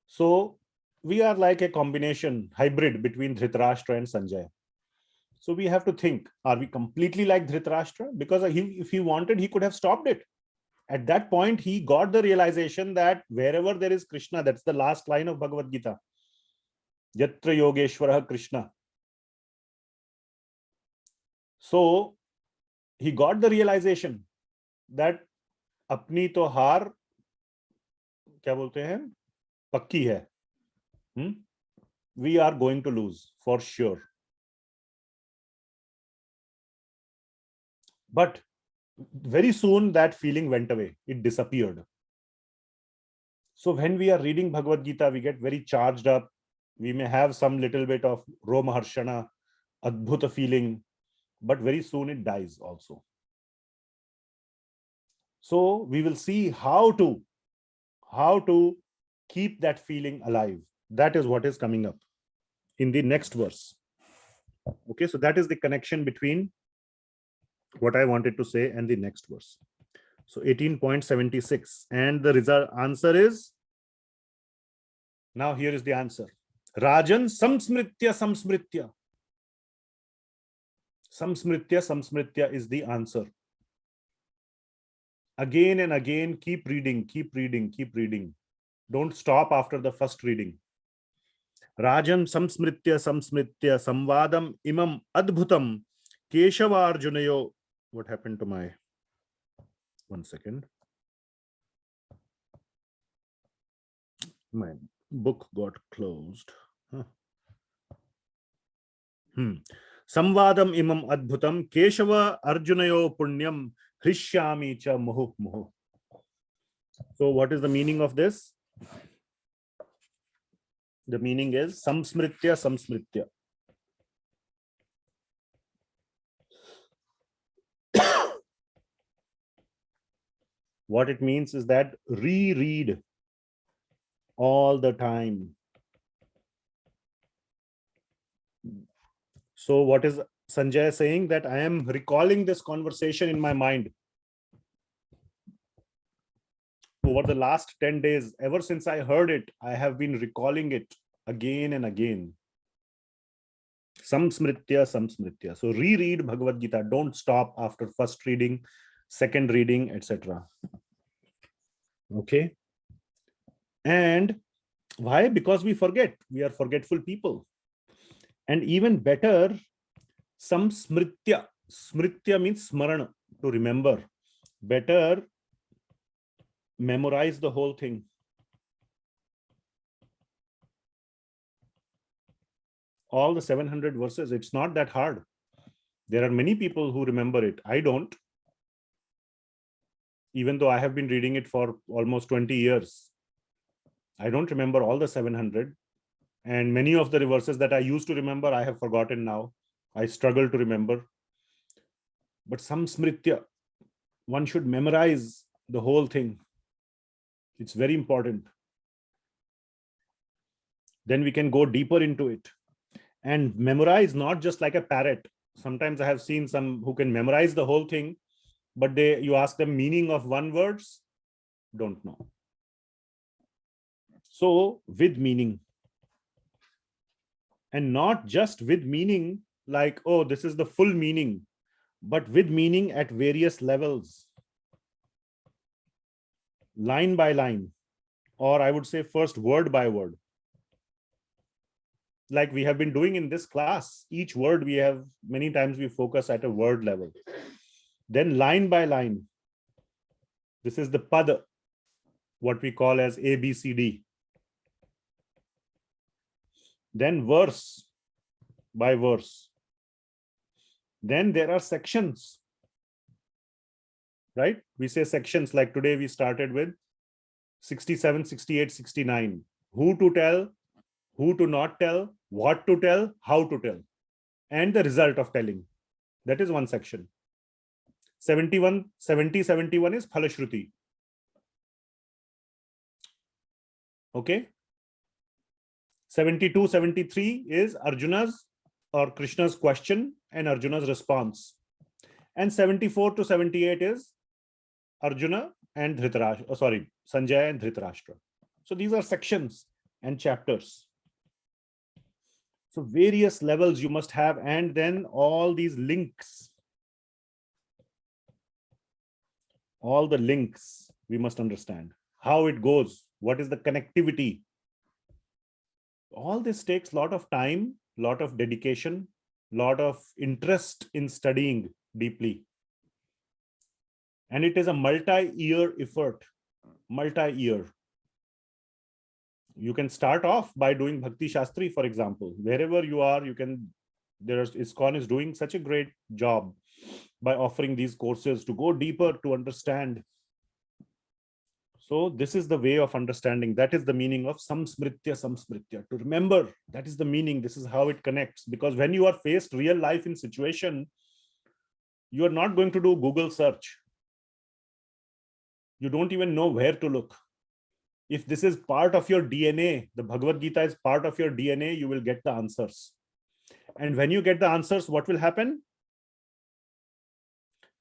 So we are like a combination, hybrid between Dhritarashtra and Sanjaya. So we have to think, are we completely like Dhritarashtra? Because if he wanted, he could have stopped it. At that point, he got the realization that wherever there is Krishna, that's the last line of Bhagavad Gita. Yatra Yogeshwarat Krishna. So he got the realization that apni to haar kya bolte hain pakki hai. We are going to lose for sure. But very soon that feeling went away. It disappeared. So when we are reading Bhagavad Gita, we get very charged up. We may have some little bit of roma, harsana, adbhut feeling, but very soon it dies also. So we will see how to keep that feeling alive. That is what is coming up in the next verse. Okay, so that is the connection between what I wanted to say and the next verse. So 18.76, and the result answer is Now here is the answer. Rajan samsmritya samsmritya. Samsmritya samsmritya is the answer. Again and again, keep reading, keep reading, keep reading. Don't stop after the first reading. Rajan samsmritya samsmritya samvadam imam adbhutam Keshava Arjunayo. What happened to my... 1 second. My book got closed. Samvadam imam adbhutam Keshava Arjunayo punyam hrishyami cha mohah mohah. So what is the meaning of this? The meaning is samsmritya samsmritya. What it means is that reread all the time. So what is Sanjaya saying? That I am recalling this conversation in my mind over the last 10 days. Ever since I heard it, I have been recalling it again and again. Samsmritya, samsmritya. So reread Bhagavad Gita. Don't stop after first reading, second reading, etc. Okay. And why? Because we forget. We are forgetful people. And even better, samsmritya. Smritya means smarana, to remember. Better memorize the whole thing. All the 700 verses, it's not that hard. There are many people who remember it. I don't. Even though I have been reading it for almost 20 years. I don't remember all the 700. And many of the verses that I used to remember, I have forgotten now. I struggle to remember. But samsmritya, one should memorize the whole thing. It's very important. Then we can go deeper into it. And memorize not just like a parrot. Sometimes I have seen some who can memorize the whole thing, but you ask them meaning of one words, don't know. So with meaning. And not just with meaning like, oh, this is the full meaning, but with meaning at various levels. Line by line, or I would say first word by word. Like we have been doing in this class, each word we have, many times we focus at a word level. Then line by line. This is the pada, what we call as A, B, C, D. Then verse by verse. Then there are sections, right? We say sections, like today we started with 67, 68, 69. Who to tell, who to not tell, what to tell, how to tell, and the result of telling. That is one section. 70, 71 is Phala shruti. Okay. 72, 73 is Arjuna's or Krishna's question and Arjuna's response. And 74 to 78 is Arjuna and Dhritrashtra, Sanjaya and Dhritrashtra. So these are sections and chapters. So various levels you must have, and then all these links. All the links we must understand. How it goes, what is the connectivity. All this takes a lot of time, lot of dedication, lot of interest in studying deeply. And it is a multi-year effort, multi-year. You can start off by doing Bhakti Shastri, for example. Wherever you are, you can, ISKCON is doing such a great job by offering these courses to go deeper, to understand. So this is the way of understanding. That is the meaning of samsmritya, samsmritya. To remember, that is the meaning. This is how it connects. Because when you are faced real life in situation, you are not going to do Google search. You don't even know where to look. If this is part of your DNA, the Bhagavad Gita is part of your DNA, you will get the answers. And when you get the answers, what will happen?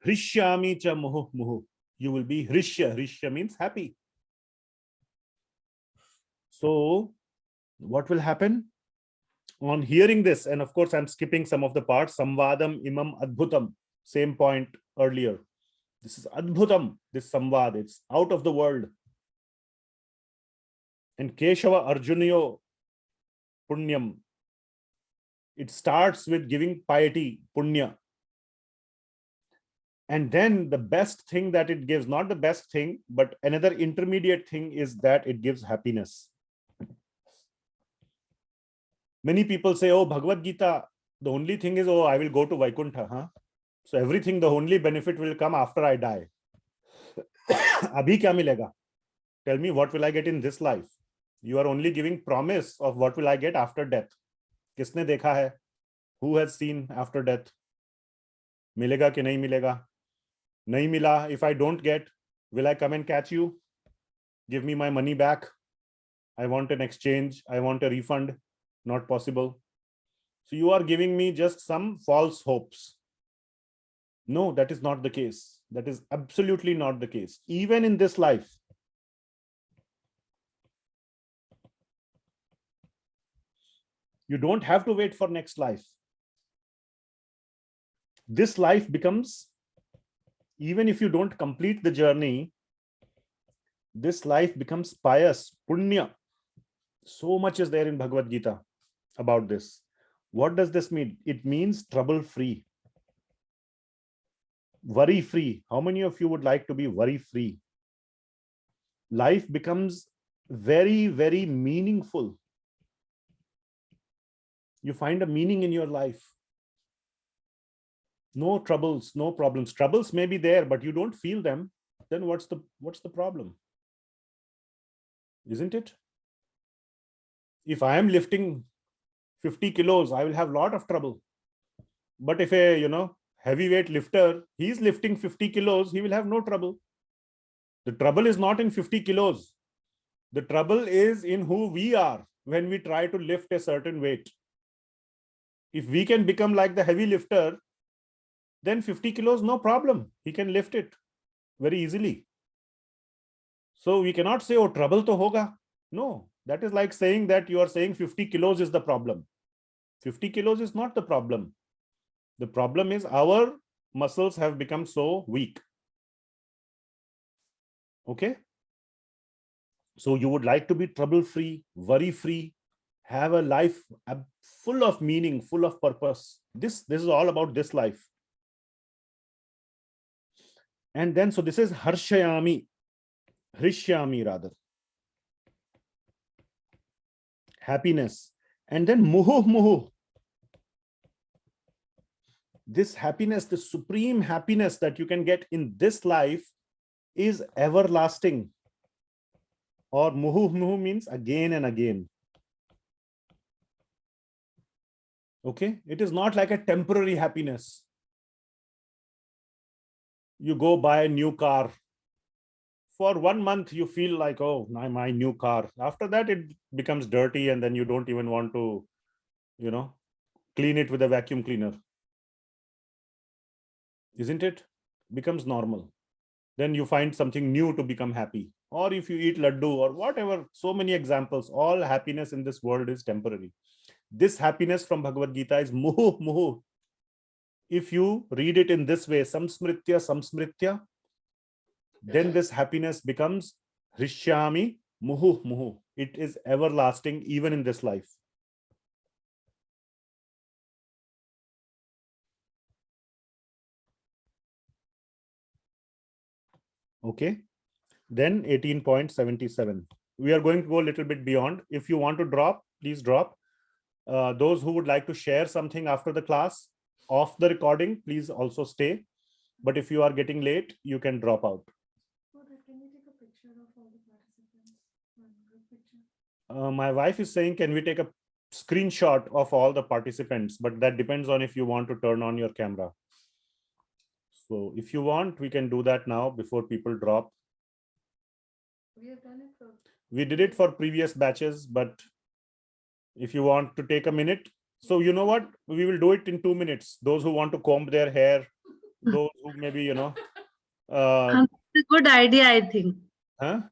Hrishyami cha mohah mohah. You will be Hrishya. Hrishya means happy. So what will happen? On hearing this, and of course, I'm skipping some of the parts, samvadam imam adbhutam, same point earlier. This is adbhutam, this samvad, it's out of the world. And Keshava Arjunayo punyam. It starts with giving piety, punya. And then the best thing that it gives, not the best thing, but another intermediate thing is that it gives happiness. Many people say, oh, Bhagavad Gita, the only thing is, oh, I will go to Vaikuntha. Huh? So everything, the only benefit will come after I die. Abhi kya milega? Tell me, what will I get in this life? You are only giving promise of what will I get after death. Kisne dekha hai? Who has seen after death? Milega ki nahi milega? Nahi mila. If I don't get, will I come and catch you? Give me my money back. I want an exchange. I want a refund. Not possible. So you are giving me just some false hopes. No, that is not the case. That is absolutely not the case. Even in this life, you don't have to wait for next life. This life becomes, even if you don't complete the journey, this life becomes pious, punya. So much is there in Bhagavad Gita about this. What does this mean? It means trouble-free, worry-free. How many of you would like to be worry-free? Life becomes very, very meaningful. You find a meaning in your life. No troubles, no problems. Troubles may be there, but you don't feel them. Then what's the problem? Isn't it? If I am lifting 50 kilos, I will have a lot of trouble. But if a heavyweight lifter, he's lifting 50 kilos, he will have no trouble. The trouble is not in 50 kilos. The trouble is in who we are when we try to lift a certain weight. If we can become like the heavy lifter, then 50 kilos, no problem. He can lift it very easily. So we cannot say, oh, trouble to hoga. No, that is like saying that you are saying 50 kilos is the problem. 50 kilos is not the problem. The problem is our muscles have become so weak. Okay. So you would like to be trouble-free, worry-free, have a life full of meaning, full of purpose. This is all about this life. And then, so this is harshayami, hrishyami rather. Happiness. And then muhu. This happiness, the supreme happiness that you can get in this life is everlasting. Or muhu means again and again. Okay, it is not like a temporary happiness. You go buy a new car. For 1 month, you feel like, oh, my new car. After that, it becomes dirty and then you don't even want to, clean it with a vacuum cleaner. Isn't it? Becomes normal. Then you find something new to become happy. Or if you eat laddu or whatever, so many examples, all happiness in this world is temporary. This happiness from Bhagavad Gita is muhu. If you read it in this way, samsmritya, then this happiness becomes hrishyami muhu. It is everlasting even in this life. Okay. Then 18.77. We are going to go a little bit beyond. If you want to drop, please drop. Those who would like to share something after the class, off the recording, please also stay. But if you are getting late, you can drop out. Can we take a picture of all the participants? My wife is saying, can we take a screenshot of all the participants? But that depends on if you want to turn on your camera. So if you want, we can do that now before people drop. We have done it for... We did it for previous batches, but if you want to take a minute, so you know what, we will do it in 2 minutes. Those who want to comb their hair, those who maybe, That's a good idea, I think. Huh?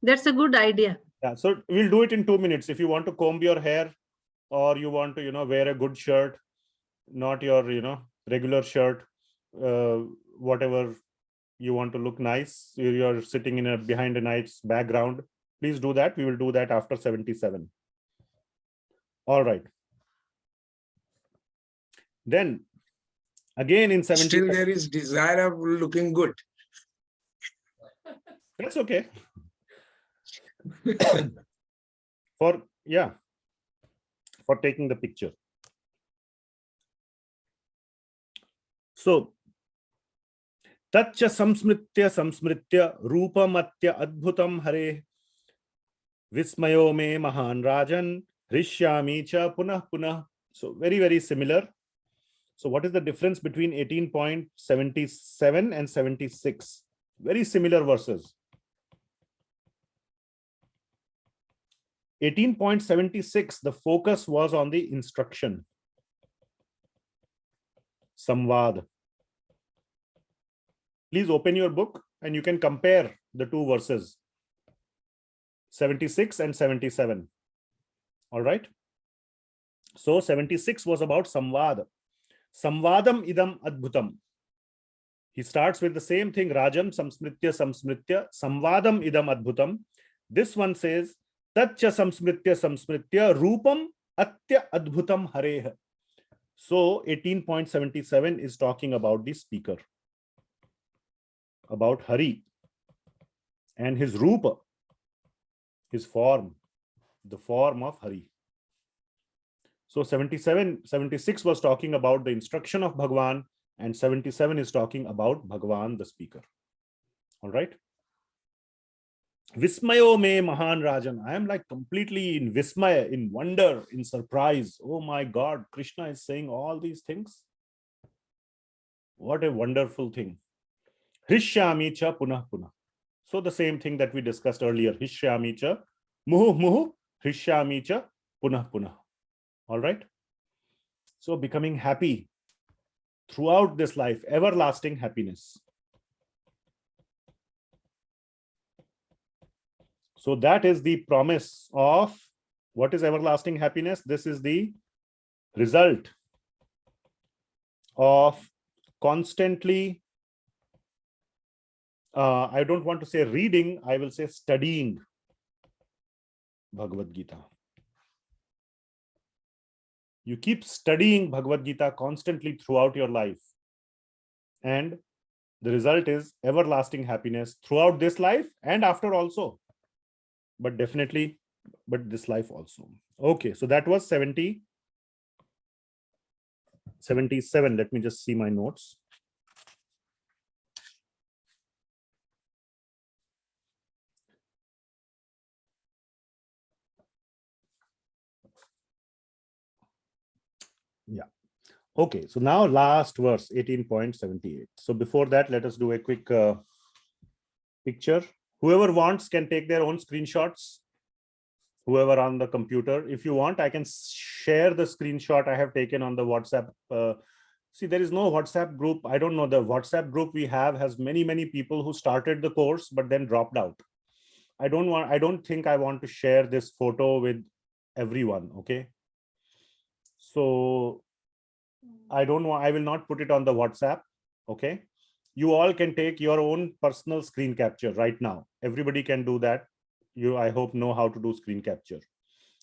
That's a good idea. Yeah, so we'll do it in 2 minutes. If you want to comb your hair, or you want to, wear a good shirt, not your, regular shirt, whatever you want to look nice, you're sitting behind a nice background, please do that. We will do that after 77. All right. Then again in 70. Still there is desire of looking good. That's okay. For taking the picture. So Tatcha samsmritya rupamatya adbhutam hare vismayo me mahan rajan hrishyami cha punah punah. So very, very similar. So what is the difference between 18.77 and 76? Very similar verses. 18.76, the focus was on the instruction. Samvad. Please open your book and you can compare the two verses, 76 and 77. All right. So 76 was about Samvad. Samvadam idam adbhutam. He starts with the same thing, Rajam samsmritya, Samvadam idam adbhutam. This one says, Tatcha samsmritya, Rupam atya adbhutam hareh. So 18.77 is talking about the speaker, about Hari and his Rupa, his form, the form of Hari. So 76 was talking about the instruction of Bhagwan, and 77 is talking about Bhagwan, the speaker. All right. Vismayo me mahan rajan. I am like completely in vismaya, in wonder, in surprise. Oh my God, Krishna is saying all these things. What a wonderful thing. Hrishyami cha punah punah. So the same thing that we discussed earlier. Hrishyami cha muhu muhu, hrishyami cha punah punah. All right. So becoming happy throughout this life, everlasting happiness. So that is the promise of what is everlasting happiness. This is the result of constantly, I don't want to say reading, I will say studying Bhagavad Gita. You keep studying Bhagavad Gita constantly throughout your life, and the result is everlasting happiness throughout this life and after also. But definitely, but this life also. Okay, so that was 77. Let me just see my notes. Yeah. Okay, so now last verse, 18.78. So before that, let us do a quick picture. Whoever wants can take their own screenshots. Whoever on the computer, if you want, I can share the screenshot I have taken on the WhatsApp. See, there is no WhatsApp group. I don't know. The WhatsApp group we have has many people who started the course but then dropped out. I don't think I want to share this photo with everyone. Okay. So I will not put it on the WhatsApp. Okay. You all can take your own personal screen capture right now. Everybody can do that. You, I hope, know how to do screen capture.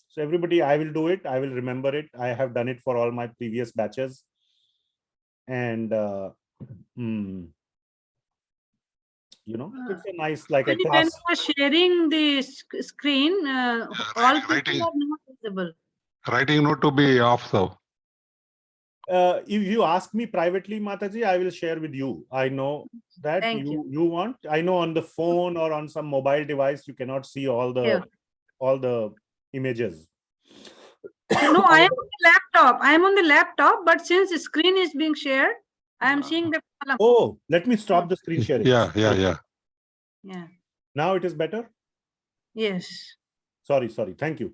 So everybody, I will do it. I will remember it. I have done it for all my previous batches. And, you know, it's a nice, like a When class. you are sharing the screen, all people are not visible. Writing note to be off, so. If you ask me privately, Mataji, I will share with you. I know that you want. I know on the phone or on some mobile device you cannot see all the images. No, I am on the laptop. I am on the laptop, but since the screen is being shared, I am seeing the column. Oh, let me stop the screen sharing. Yeah. Yeah. Now it is better. Yes. Sorry. Thank you.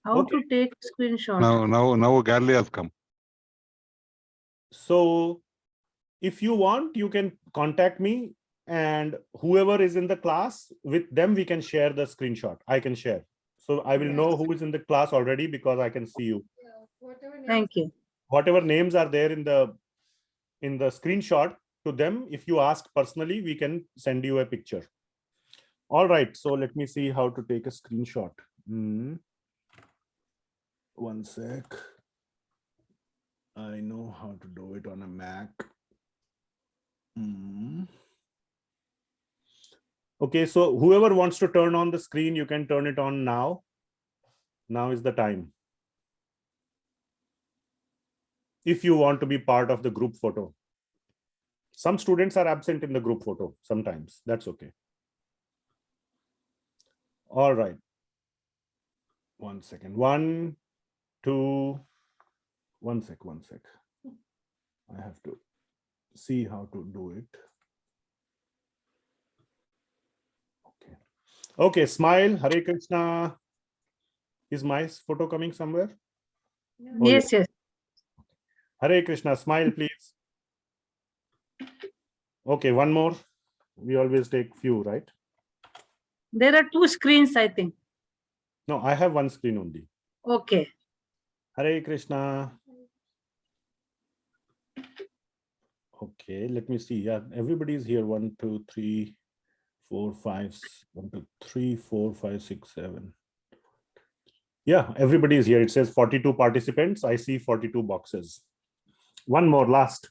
How to take a screenshot? Now gallery has come. So if you want, you can contact me and whoever is in the class, with them we can share the screenshot. I can share. So I will know who is in the class already because I can see you. Thank you. Whatever names are there in the screenshot, to them, if you ask personally, we can send you a picture. All right, so let me see how to take a screenshot. One sec. I know how to do it on a Mac. Okay, so whoever wants to turn on the screen, you can turn it on now. Now is the time. If you want to be part of the group photo. Some students are absent in the group photo sometimes. That's okay. All right. 1 second. 1, 2, 1 sec. I have to see how to do it. Okay. Okay, smile. Hare Krishna. Is my photo coming somewhere? Oh, Yes, yes. Hare Krishna. Smile, please. Okay, one more. We always take few, right? There are 2 screens, I think. No, I have one screen only. Okay. Hare Krishna. Okay, let me see. Yeah, everybody is here. 1, 2, 3, 4, 5. 1, 2, 3, 4, 5, 6, 7. Yeah, everybody is here. It says 42 participants. I see 42 boxes. One more, last.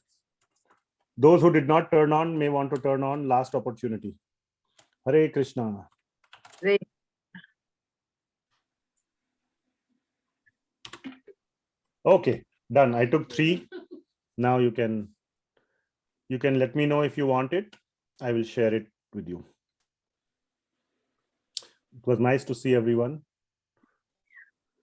Those who did not turn on may want to turn on. Last opportunity. Hare Krishna. Great. Okay, done. I took 3. Now you can let me know if you want it. I will share it with you. It was nice to see everyone.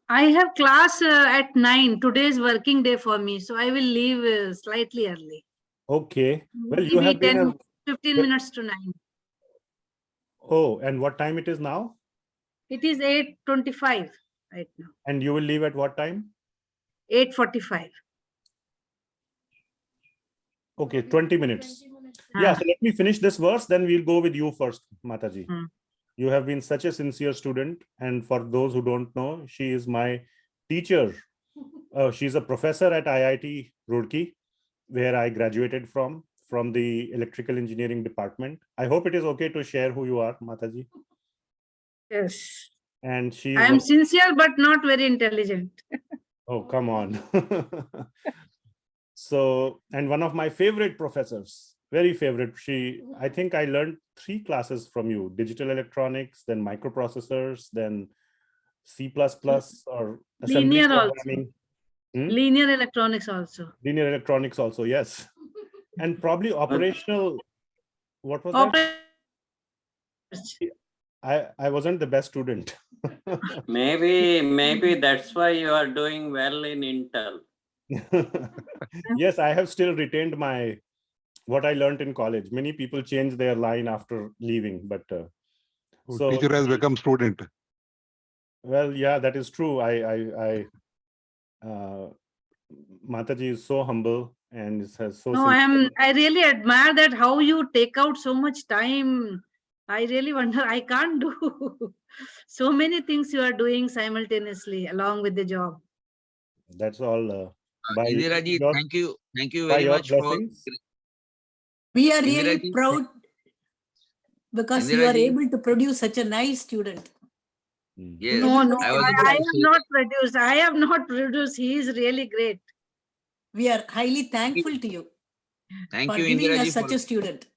I have class at 9. Today is working day for me, so I will leave slightly early. Okay. Well, you Maybe have been 10, 15 minutes to 9. Oh, and what time it is now? It is 8:25 right now. And you will leave at what time? 8:45. Okay, 20 minutes. Yeah, so let me finish this verse, then we'll go with you first, Mataji. You have been such a sincere student. And for those who don't know, she is my teacher. She's a professor at IIT Roorkee, where I graduated from the electrical engineering department. I hope it is okay to share who you are, Mataji. Yes. And she I am sincere, but not very intelligent. Oh, come on. So, and one of my favorite professors, very favorite. I think I learned 3 classes from you: digital electronics, then microprocessors, then C++ or assembly Linear also. programming. Linear electronics also. Linear electronics also, yes. And probably operational. What was that? I wasn't the best student. Maybe that's why you are doing well in Intel. Yes, I have still retained what I learned in college. Many people change their line after leaving, but so teacher has become student. Well, yeah, that is true. Mataji is so humble and has so. No, I really admire that how you take out so much time. I really wonder, I can't do so many things you are doing simultaneously along with the job. That's all. Indiraji, thank you by very your much for. blessings. We are really Indiraji, proud because you are able to produce such a nice student. Yes, No, I I have not produced. He is really great. We are highly thankful to you Thank for you, giving Indiraji, us such a student.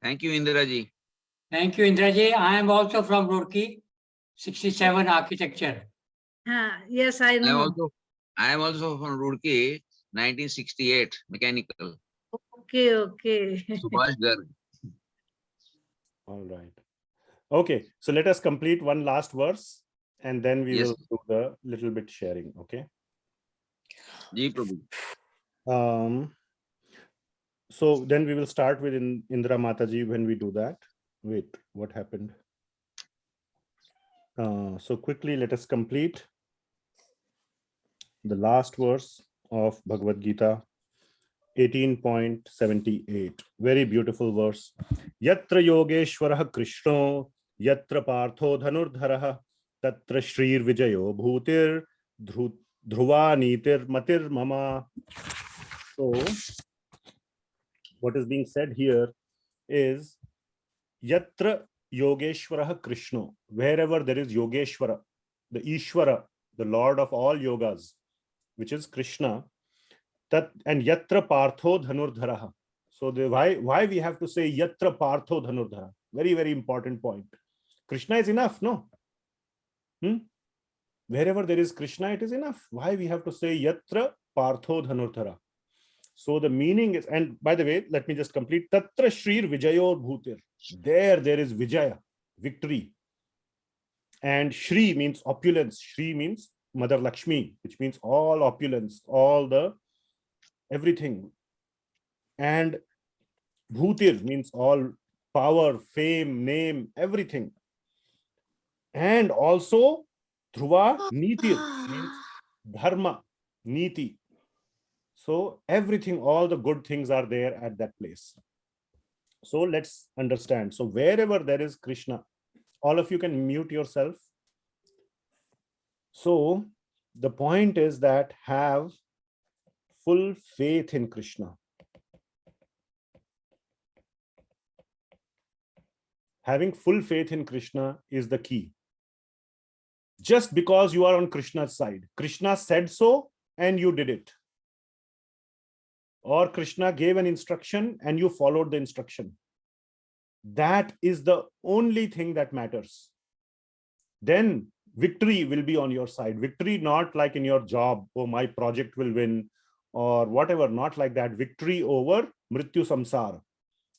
Thank you, Indiraji. Thank you, Indraji. I am also from Roorkee, 67 architecture. Yes, I know. I am also from Roorkee, 1968, mechanical. Okay. Subhash Garg. All right. Okay, so let us complete one last verse and then we will do the little bit sharing. Okay. Ji Prabhu. So then we will start with Indra Mataji when we do that. Wait, what happened? So quickly, let us complete the last verse of Bhagavad Gita 18.78. Very beautiful verse. Yatra Yogeshwarat Krishno, Yatra Partho Dhanurdharaha, Tatra Shrir Vijayo Bhutir, Dhruva Nitir Matir Mama. So, what is being said here is Yatra Yogeshwara Krishna, wherever there is Yogeshwara, the Ishwara, the Lord of all yogas, which is Krishna, and Yatra Partho Dhanurdharaha. So why we have to say Yatra Partho Dhanurdhara? Very, very important point. Krishna is enough, no? Wherever there is Krishna, it is enough. Why we have to say Yatra Partho Dhanurdhara? So the meaning is, and by the way, let me just complete. Tatra Shrir Vijayor Bhutir. There is Vijaya, victory. And Shri means opulence. Shri means Mother Lakshmi, which means all opulence, all the everything. And Bhutir means all power, fame, name, everything. And also Dhruva Nitir means Dharma, Niti. So everything, all the good things are there at that place. So let's understand. So wherever there is Krishna, all of you can mute yourself. So the point is that have full faith in Krishna. Having full faith in Krishna is the key. Just because you are on Krishna's side, Krishna said so and you did it. Or Krishna gave an instruction and you followed the instruction. That is the only thing that matters. Then victory will be on your side. Victory not like in your job, oh, my project will win, or whatever, not like that. Victory over mrityu samsara.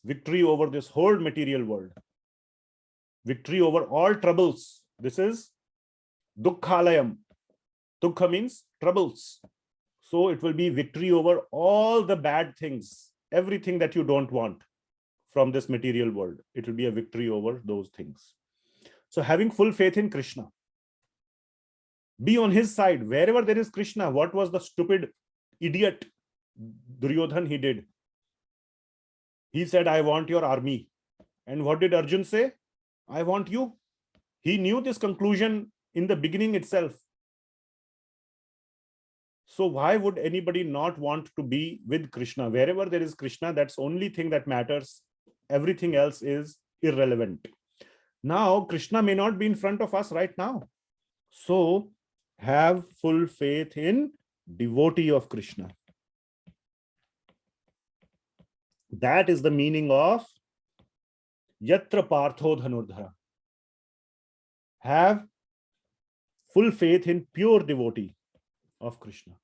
Victory over this whole material world. Victory over all troubles. This is dukkhalayam. Dukkha means troubles. So it will be victory over all the bad things, everything that you don't want from this material world. It will be a victory over those things. So having full faith in Krishna, be on his side. Wherever there is Krishna, what was the stupid idiot Duryodhan he did? He said, I want your army. And what did Arjun say? I want you. He knew this conclusion in the beginning itself. So why would anybody not want to be with Krishna? Wherever there is Krishna, that's the only thing that matters. Everything else is irrelevant. Now, Krishna may not be in front of us right now. So have full faith in devotee of Krishna. That is the meaning of Yatra Partho Dhanurdhara. Have full faith in pure devotee of Krishna.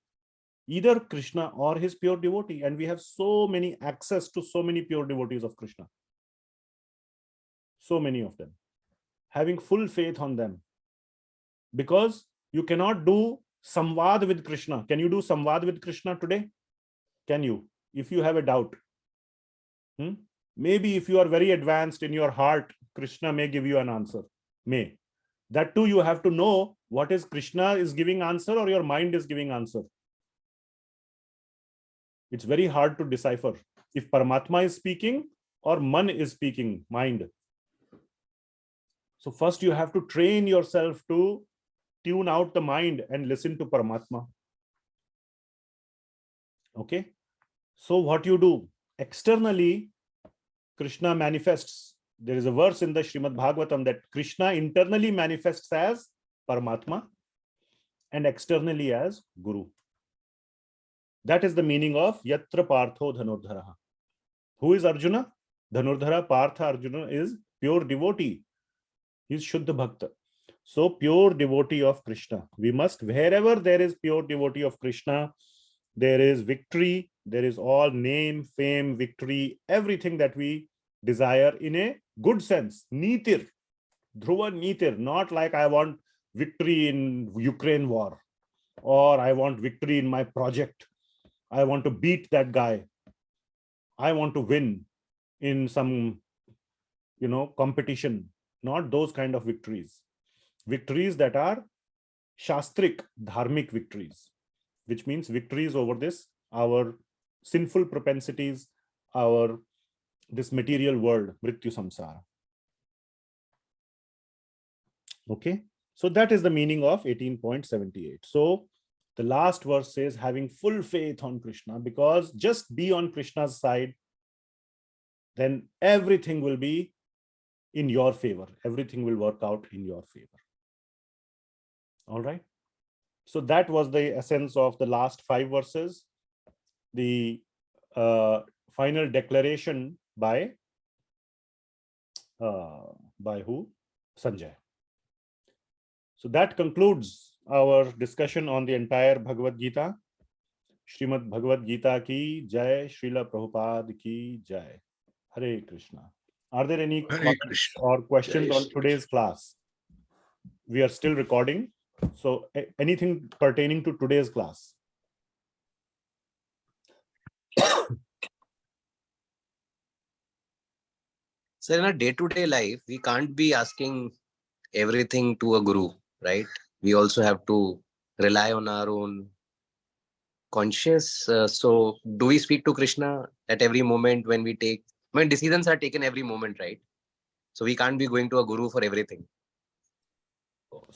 Either Krishna or his pure devotee. And we have so many access to so many pure devotees of Krishna. So many of them. Having full faith on them. Because you cannot do samvad with Krishna. Can you do samvad with Krishna today? Can you? If you have a doubt. Maybe if you are very advanced in your heart, Krishna may give you an answer. May. That too you have to know what is Krishna is giving answer or your mind is giving answer. It's very hard to decipher if Paramatma is speaking or man is speaking, mind. So first you have to train yourself to tune out the mind and listen to Paramatma. Okay. So what you do? Externally, Krishna manifests. There is a verse in the Srimad Bhagavatam that Krishna internally manifests as Paramatma and externally as Guru. That is the meaning of Yatra Partho Dhanurdhara. Who is Arjuna? Dhanurdhara Partha Arjuna is pure devotee. He is Shuddha Bhakta. So pure devotee of Krishna. We must, wherever there is pure devotee of Krishna, there is victory, there is all name, fame, victory, everything that we desire in a good sense. Nitir, Dhruva Nitir, not like I want victory in Ukraine war, or I want victory in my project. I want to beat that guy. I want to win in some, competition. Not those kind of victories. Victories that are Shastrik, Dharmic victories, which means victories over this, our sinful propensities, this material world, mrityu samsara. Okay, so that is the meaning of 18.78. So the last verse says having full faith on Krishna, because just be on Krishna's side, then everything will be in your favor. Everything will work out in your favor. All right. So that was the essence of the last 5 verses. The final declaration by who? Sanjaya. So that concludes our discussion on the entire Bhagavad Gita. Srimad Bhagavad Gita ki jai, Srila Prabhupada ki jai. Hare Krishna. Are there any comments or questions on today's class? We are still recording. So anything pertaining to today's class? So in our day-to-day life, we can't be asking everything to a guru, right? We also have to rely on our own conscious. So do we speak to Krishna at every moment when we take, when decisions are taken every moment, right? So we can't be going to a guru for everything.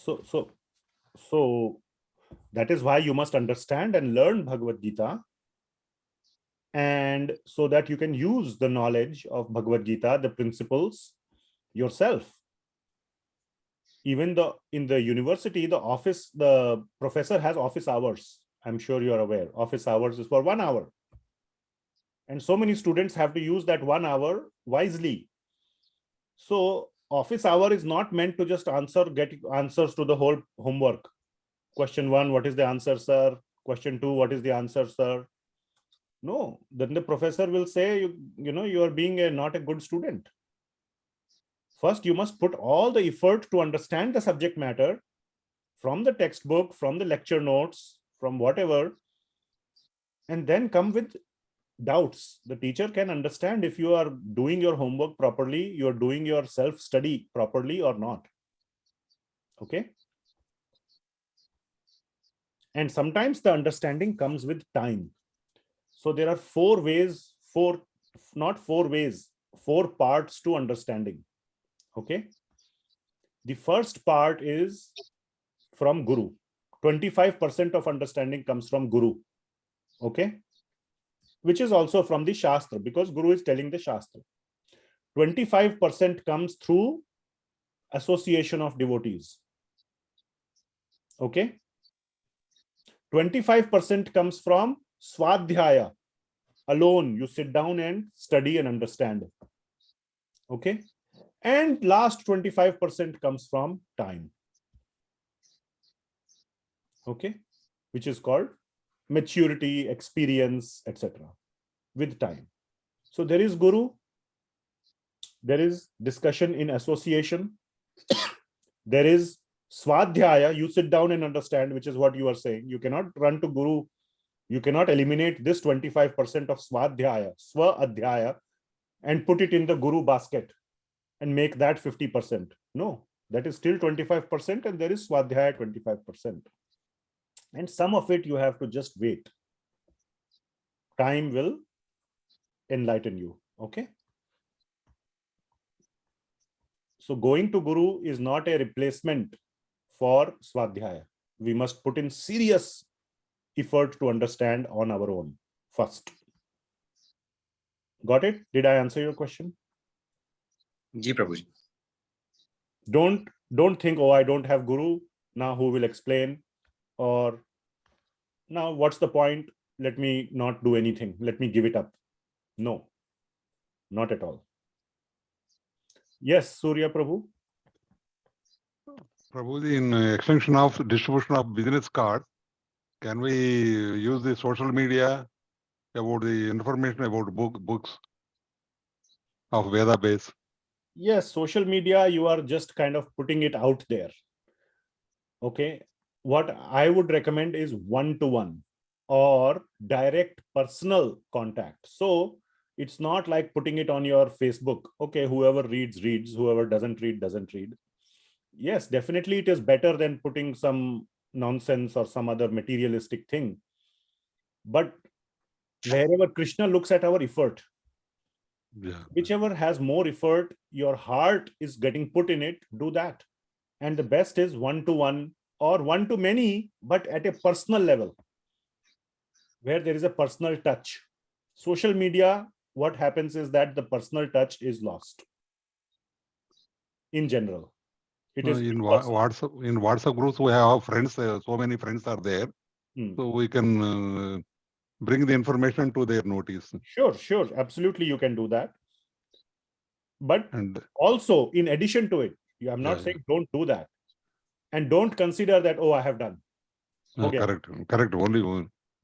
So that is why you must understand and learn Bhagavad Gita, and so that you can use the knowledge of Bhagavad Gita, the principles, yourself. Even in the university, the professor has office hours. I'm sure you are aware. Office hours is for 1 hour. And so many students have to use that 1 hour wisely. So office hour is not meant to just get answers to the whole homework. Question 1, what is the answer, sir? Question 2, what is the answer, sir? No, then the professor will say, you are being not a good student. First, you must put all the effort to understand the subject matter from the textbook, from the lecture notes, from whatever, and then come with doubts. The teacher can understand if you are doing your homework properly, you are doing your self-study properly or not. Okay. And sometimes the understanding comes with time. So there are 4 parts to understanding. Okay. The first part is from Guru. 25% of understanding comes from Guru. Okay. Which is also from the Shastra, because Guru is telling the Shastra. 25% comes through association of devotees. Okay. 25% comes from Swadhyaya. Alone, you sit down and study and understand. Okay. And last 25% comes from time. Okay. Which is called maturity, experience, etc. with time. So there is Guru. There is discussion in association. There is Swadhyaya. You sit down and understand, which is what you are saying. You cannot run to Guru. You cannot eliminate this 25% of Swadhyaya, Swa-adhyaya, and put it in the Guru basket and make that 50%. No, that is still 25%, and there is Swadhyaya 25%. And some of it you have to just wait. Time will enlighten you. Okay. So going to Guru is not a replacement for Swadhyaya. We must put in serious effort to understand on our own first. Got it? Did I answer your question? Ji Prabhuji. Don't think, oh, I don't have Guru. Now who will explain? Or now what's the point? Let me not do anything. Let me give it up. No, not at all. Yes, Surya Prabhu. Prabhuji, in extension of distribution of business card, can we use the social media about the information about books of Veda base? Yes, social media, you are just kind of putting it out there. Okay. What I would recommend is one-to-one or direct personal contact. So it's not like putting it on your Facebook. Okay, whoever reads, reads. Whoever doesn't read, doesn't read. Yes, definitely it is better than putting some nonsense or some other materialistic thing. But Wherever Krishna looks at our effort, Yeah. whichever has more effort, your heart is getting put in it, do that. And the best is one-to-one or one-to-many, but at a personal level, where there is a personal touch. Social media, what happens is that the personal touch is lost. In general, it is In impersonal. WhatsApp groups, we have friends. So many friends are there, so we can bring the information to their notice. Sure, absolutely, you can do that. But also, in addition to it, I'm not saying don't do that, and don't consider that, oh, I have done. Okay. Correct.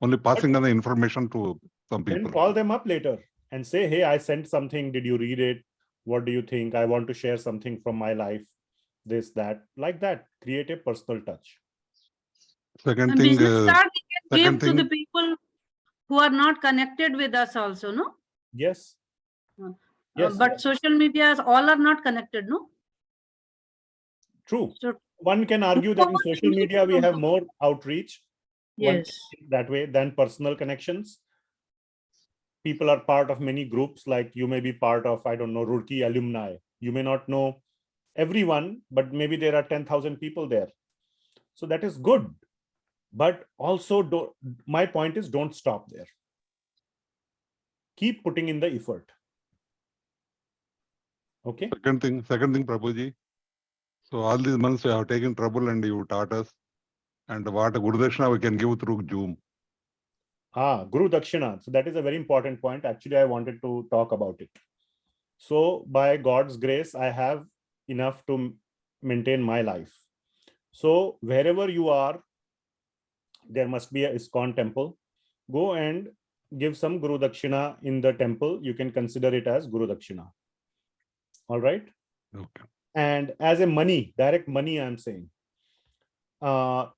Only passing on the information to some people. Then call them up later and say, hey, I sent something. Did you read it? What do you think? I want to share something from my life. This, that, like that. Create a personal touch. Second And thing, business card we can give to thing- the people who are not connected with us also, no? Yes. Yes. But social media, all are not connected, no? True. So one can argue that in social media we have more outreach. One yes. can think that way than personal connections. People are part of many groups, like you may be part of, I don't know, Roorkee alumni. You may not know everyone, but maybe there are 10,000 people there. So that is good. But also, my point is, don't stop there. Keep putting in the effort. Okay. Second thing, Prabhuji. So all these months you have taken trouble and you taught us. And what Guru Dakshina we can give through Zoom. Guru Dakshina. So that is a very important point. Actually, I wanted to talk about it. So by God's grace, I have enough to maintain my life. So wherever you are, there must be a ISKCON temple. Go and give some Guru Dakshina in the temple. You can consider it as Guru Dakshina. All right. Okay. And as a money, direct money, I'm saying, go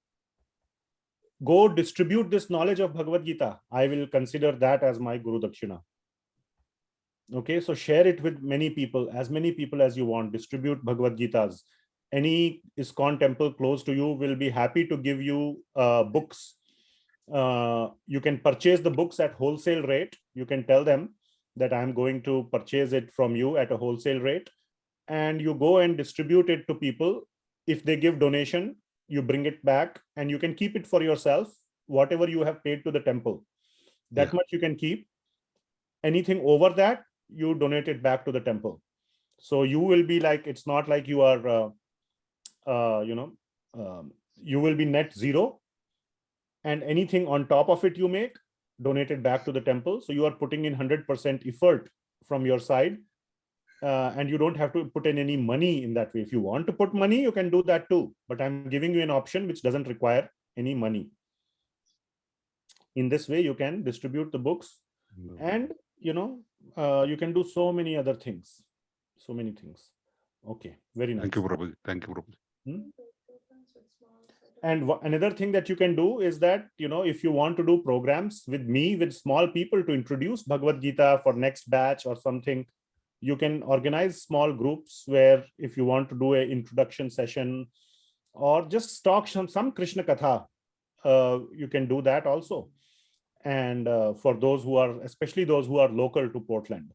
distribute this knowledge of Bhagavad Gita. I will consider that as my Guru Dakshina. Okay, so share it with many people as you want. Distribute Bhagavad Gitas. Any ISKCON temple close to you will be happy to give you books. You can purchase the books at wholesale rate. You can tell them that I'm going to purchase it from you at a wholesale rate, and you go and distribute it to people. If they give donation, you bring it back and you can keep it for yourself. Whatever you have paid to the temple, that much you can keep. Anything over that, you donate it back to the temple. So you will be like, it's not like you are, you will be net zero, and anything on top of it you make, donate it back to the temple. So you are putting in 100% effort from your side, and you don't have to put in any money in that way. If you want to put money, you can do that too, but I'm giving you an option which doesn't require any money. In this way, you can distribute the books, and you can do so many other things, so many things. Okay, very nice. Thank you, Prabhuji. And another thing that you can do is that, if you want to do programs with me, with small people, to introduce Bhagavad Gita for next batch or something, you can organize small groups where, if you want to do an introduction session or just talk some Krishna Katha, you can do that also. And for those who are, especially those who are local to Portland,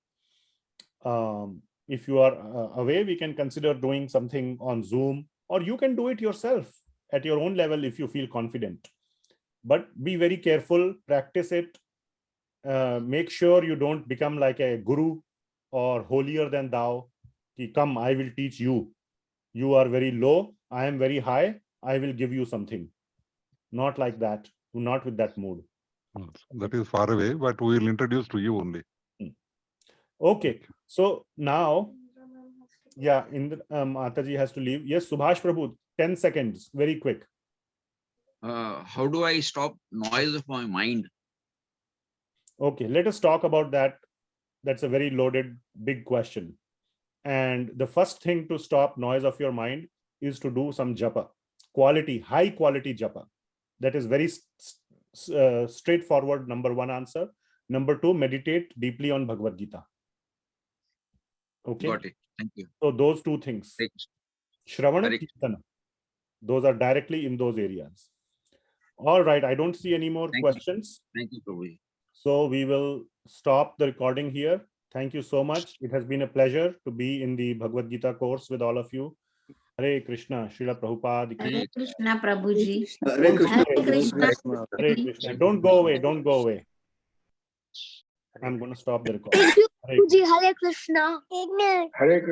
if you are away, we can consider doing something on Zoom, or you can do it yourself at your own level if you feel confident. But be very careful, practice it. Make sure you don't become like a guru or holier than thou. Ki, come, I will teach you. You are very low, I am very high, I will give you something. Not like that, not with that mood. That is far away, but we will introduce to you only. Okay, so now, Mataji has to leave. Yes, Subhash Prabhu, 10 seconds, very quick. How do I stop noise of my mind? Okay, let us talk about that. That's a very loaded, big question. And the first thing to stop noise of your mind is to do some japa, high quality japa. That is very straightforward, number one answer. Number two, meditate deeply on Bhagavad Gita. Okay. Got it. Thank you. So those two things, Shravana, Kirtana, those are directly in those areas. All right. I don't see any more questions. Thank you, Prabhuji. So we will stop the recording here. Thank you so much. It has been a pleasure to be in the Bhagavad Gita course with all of you. Hare Krishna, Srila Prabhupada ki. Hare Krishna, Prabhuji. Hare Krishna. Hare Krishna. Hare Krishna. Don't go away. Don't go away. I'm going to stop the recording. Thank you, Hare Krishna. Hare Krishna. Hare Krishna.